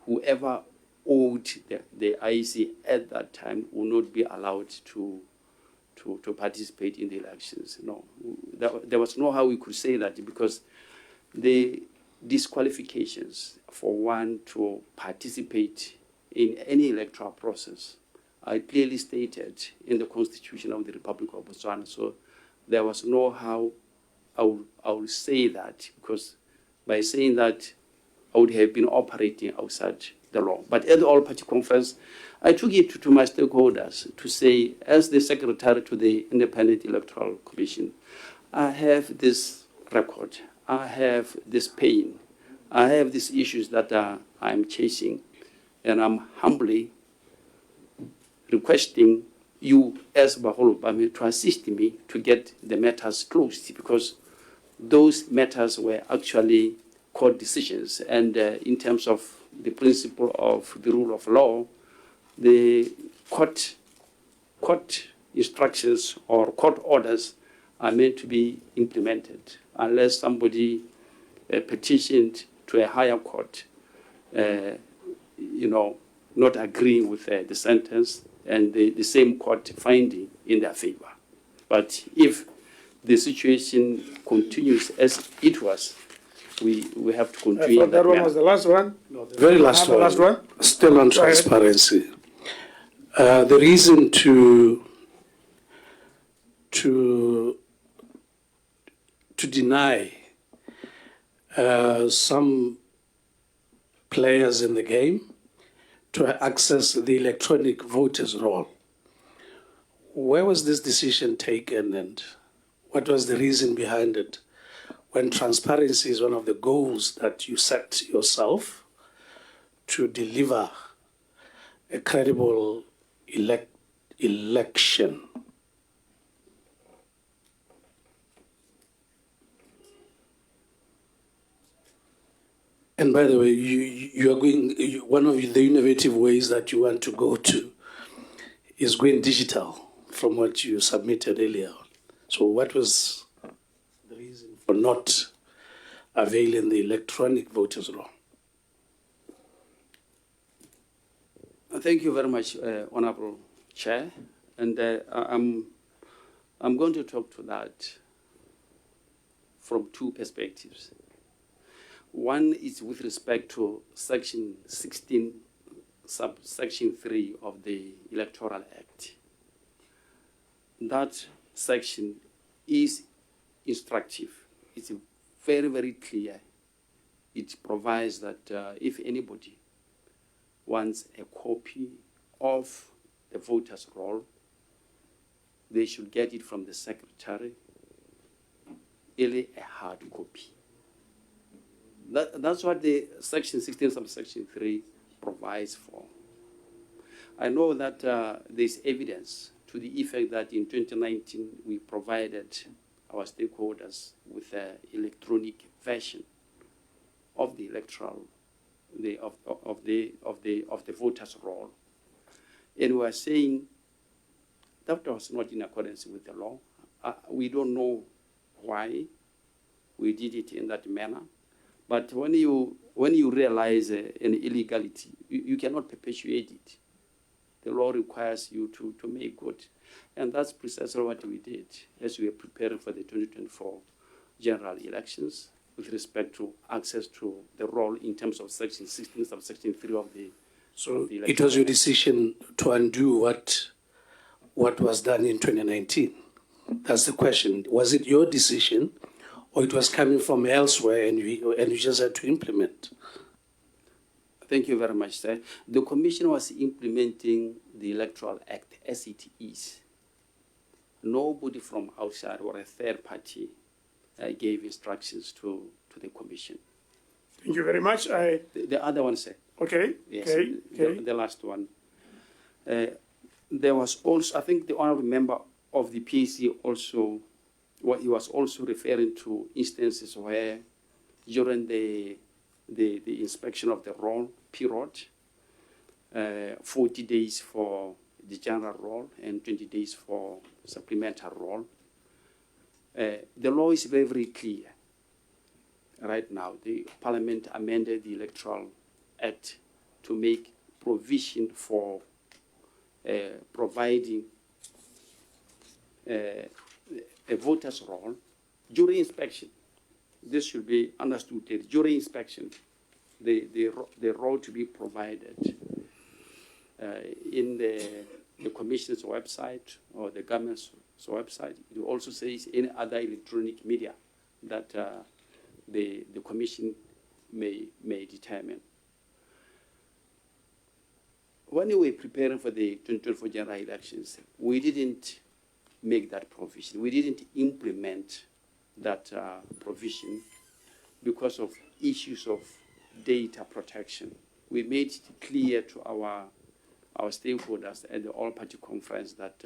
whoever owed the IEC at that time will not be allowed to participate in the elections. No, there was no how we could say that, because the disqualifications for one to participate in any electoral process are clearly stated in the Constitution of the Republic of Botswana. So there was no how I would say that, because by saying that, I would have been operating outside the law. But at the all-party conference, I took it to my stakeholders to say, as the secretary to the Independent Electoral Commission, I have this record, I have this pain, I have these issues that I'm chasing, and I'm humbly requesting you as Baholo Bami to assist me to get the matters closed, because those matters were actually court decisions. And in terms of the principle of the rule of law, the court instructions or court orders are meant to be implemented unless somebody petitioned to a higher court, not agreeing with the sentence and the same court finding in their favor. But if the situation continues as it was, we have to continue. I thought that one was the last one. No, the very last one. Last one. Still on transparency. The reason to deny some players in the game to access the electronic voters' roll. Where was this decision taken, and what was the reason behind it? When transparency is one of the goals that you set yourself to deliver a credible election. And by the way, you are going, one of the innovative ways that you want to go to is going digital from what you submitted earlier. So what was the reason for not availing the electronic voters' roll? Thank you very much, Honorable Chair. And I'm going to talk to that from two perspectives. One is with respect to Section 16, subsection 3 of the Electoral Act. That section is instructive. It's very, very clear. It provides that if anybody wants a copy of the voter's roll, they should get it from the secretary, really a hard copy. That's what the Section 16, subsection 3 provides for. I know that there's evidence to the effect that in 2019 we provided our stakeholders with an electronic version of the electoral, of the voters' roll, and we are saying that was not in accordance with the law. We don't know why we did it in that manner, but when you realize an illegality, you cannot perpetuate it. The law requires you to make good. And that's precisely what we did as we were preparing for the 2024 general elections with respect to access to the roll in terms of Section 16, subsection 3 of the So it was your decision to undo what was done in 2019? That's the question. Was it your decision, or it was coming from elsewhere and you just had to implement? Thank you very much, sir. The Commission was implementing the Electoral Act as it is. Nobody from outside or a third party gave instructions to the Commission. Thank you very much. The other one, sir. Okay. Yes, Okay. the last one. There was also, I think the honorable member of the PAC also, what he was also referring to instances where during the inspection of the roll period, 40 days for the general roll and 20 days for supplemental roll. The law is very, very clear. Right now, the Parliament amended the Electoral Act to make provision for providing a voter's roll during inspection. This should be understood that during inspection, the roll to be provided in the Commission's website or the government's website. It also says any other electronic media that the Commission may determine. When we were preparing for the 2024 general elections, we didn't make that provision. We didn't implement that provision because of issues of data protection. We made it clear to our stakeholders at the all-party conference that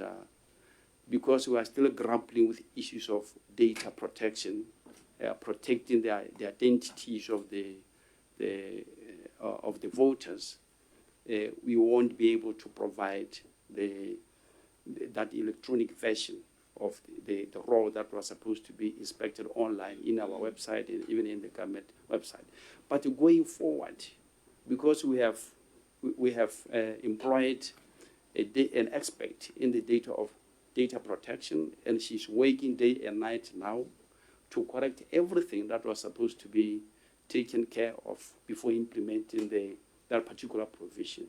because we are still grappling with issues of data protection, protecting the identities of the voters, we won't be able to provide that electronic version of the roll that was supposed to be inspected online in our website and even in the government website. But going forward, because we have employed an expert in the data protection, and she's working day and night now to correct everything that was supposed to be taken care of before implementing that particular provision.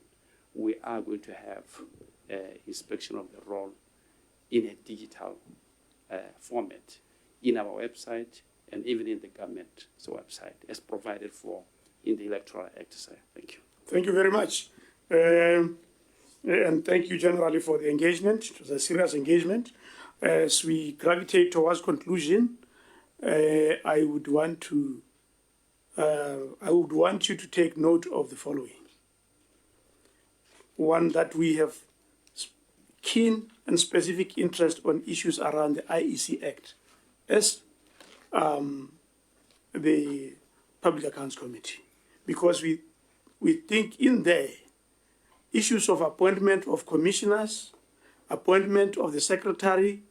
We are going to have inspection of the roll in a digital format in our website and even in the government's website as provided for in the Electoral Act, sir. Thank you. Thank you very much. And thank you generally for the engagement. It was a serious engagement. As we gravitate towards conclusion, I would want you to take note of the following. One, that we have keen and specific interest on issues around the IEC Act as the Public Accounts Committee, because we think in there issues of appointment of commissioners, appointment of the secretary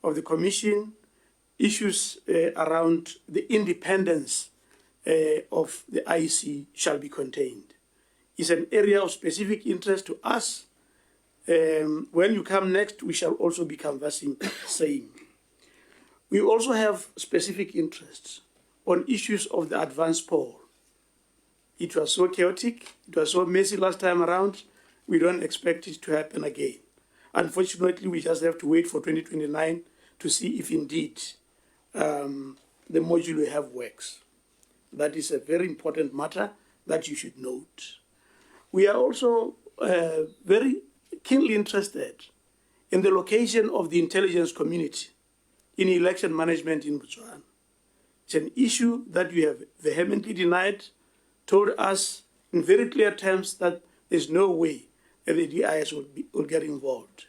of the commission, issues around the independence of the IEC shall be contained. It's an area of specific interest to us. When you come next, we shall also be canvassing same. We also have specific interests on issues of the advance poll. It was so chaotic, it was so messy last time around, we don't expect it to happen again. Unfortunately, we just have to wait for 2029 to see if indeed the module we have works. That is a very important matter that you should note. We are also very keenly interested in the location of the intelligence community in election management in Botswana. It's an issue that you have vehemently denied, told us in very clear terms that there's no way that the DIS will get involved.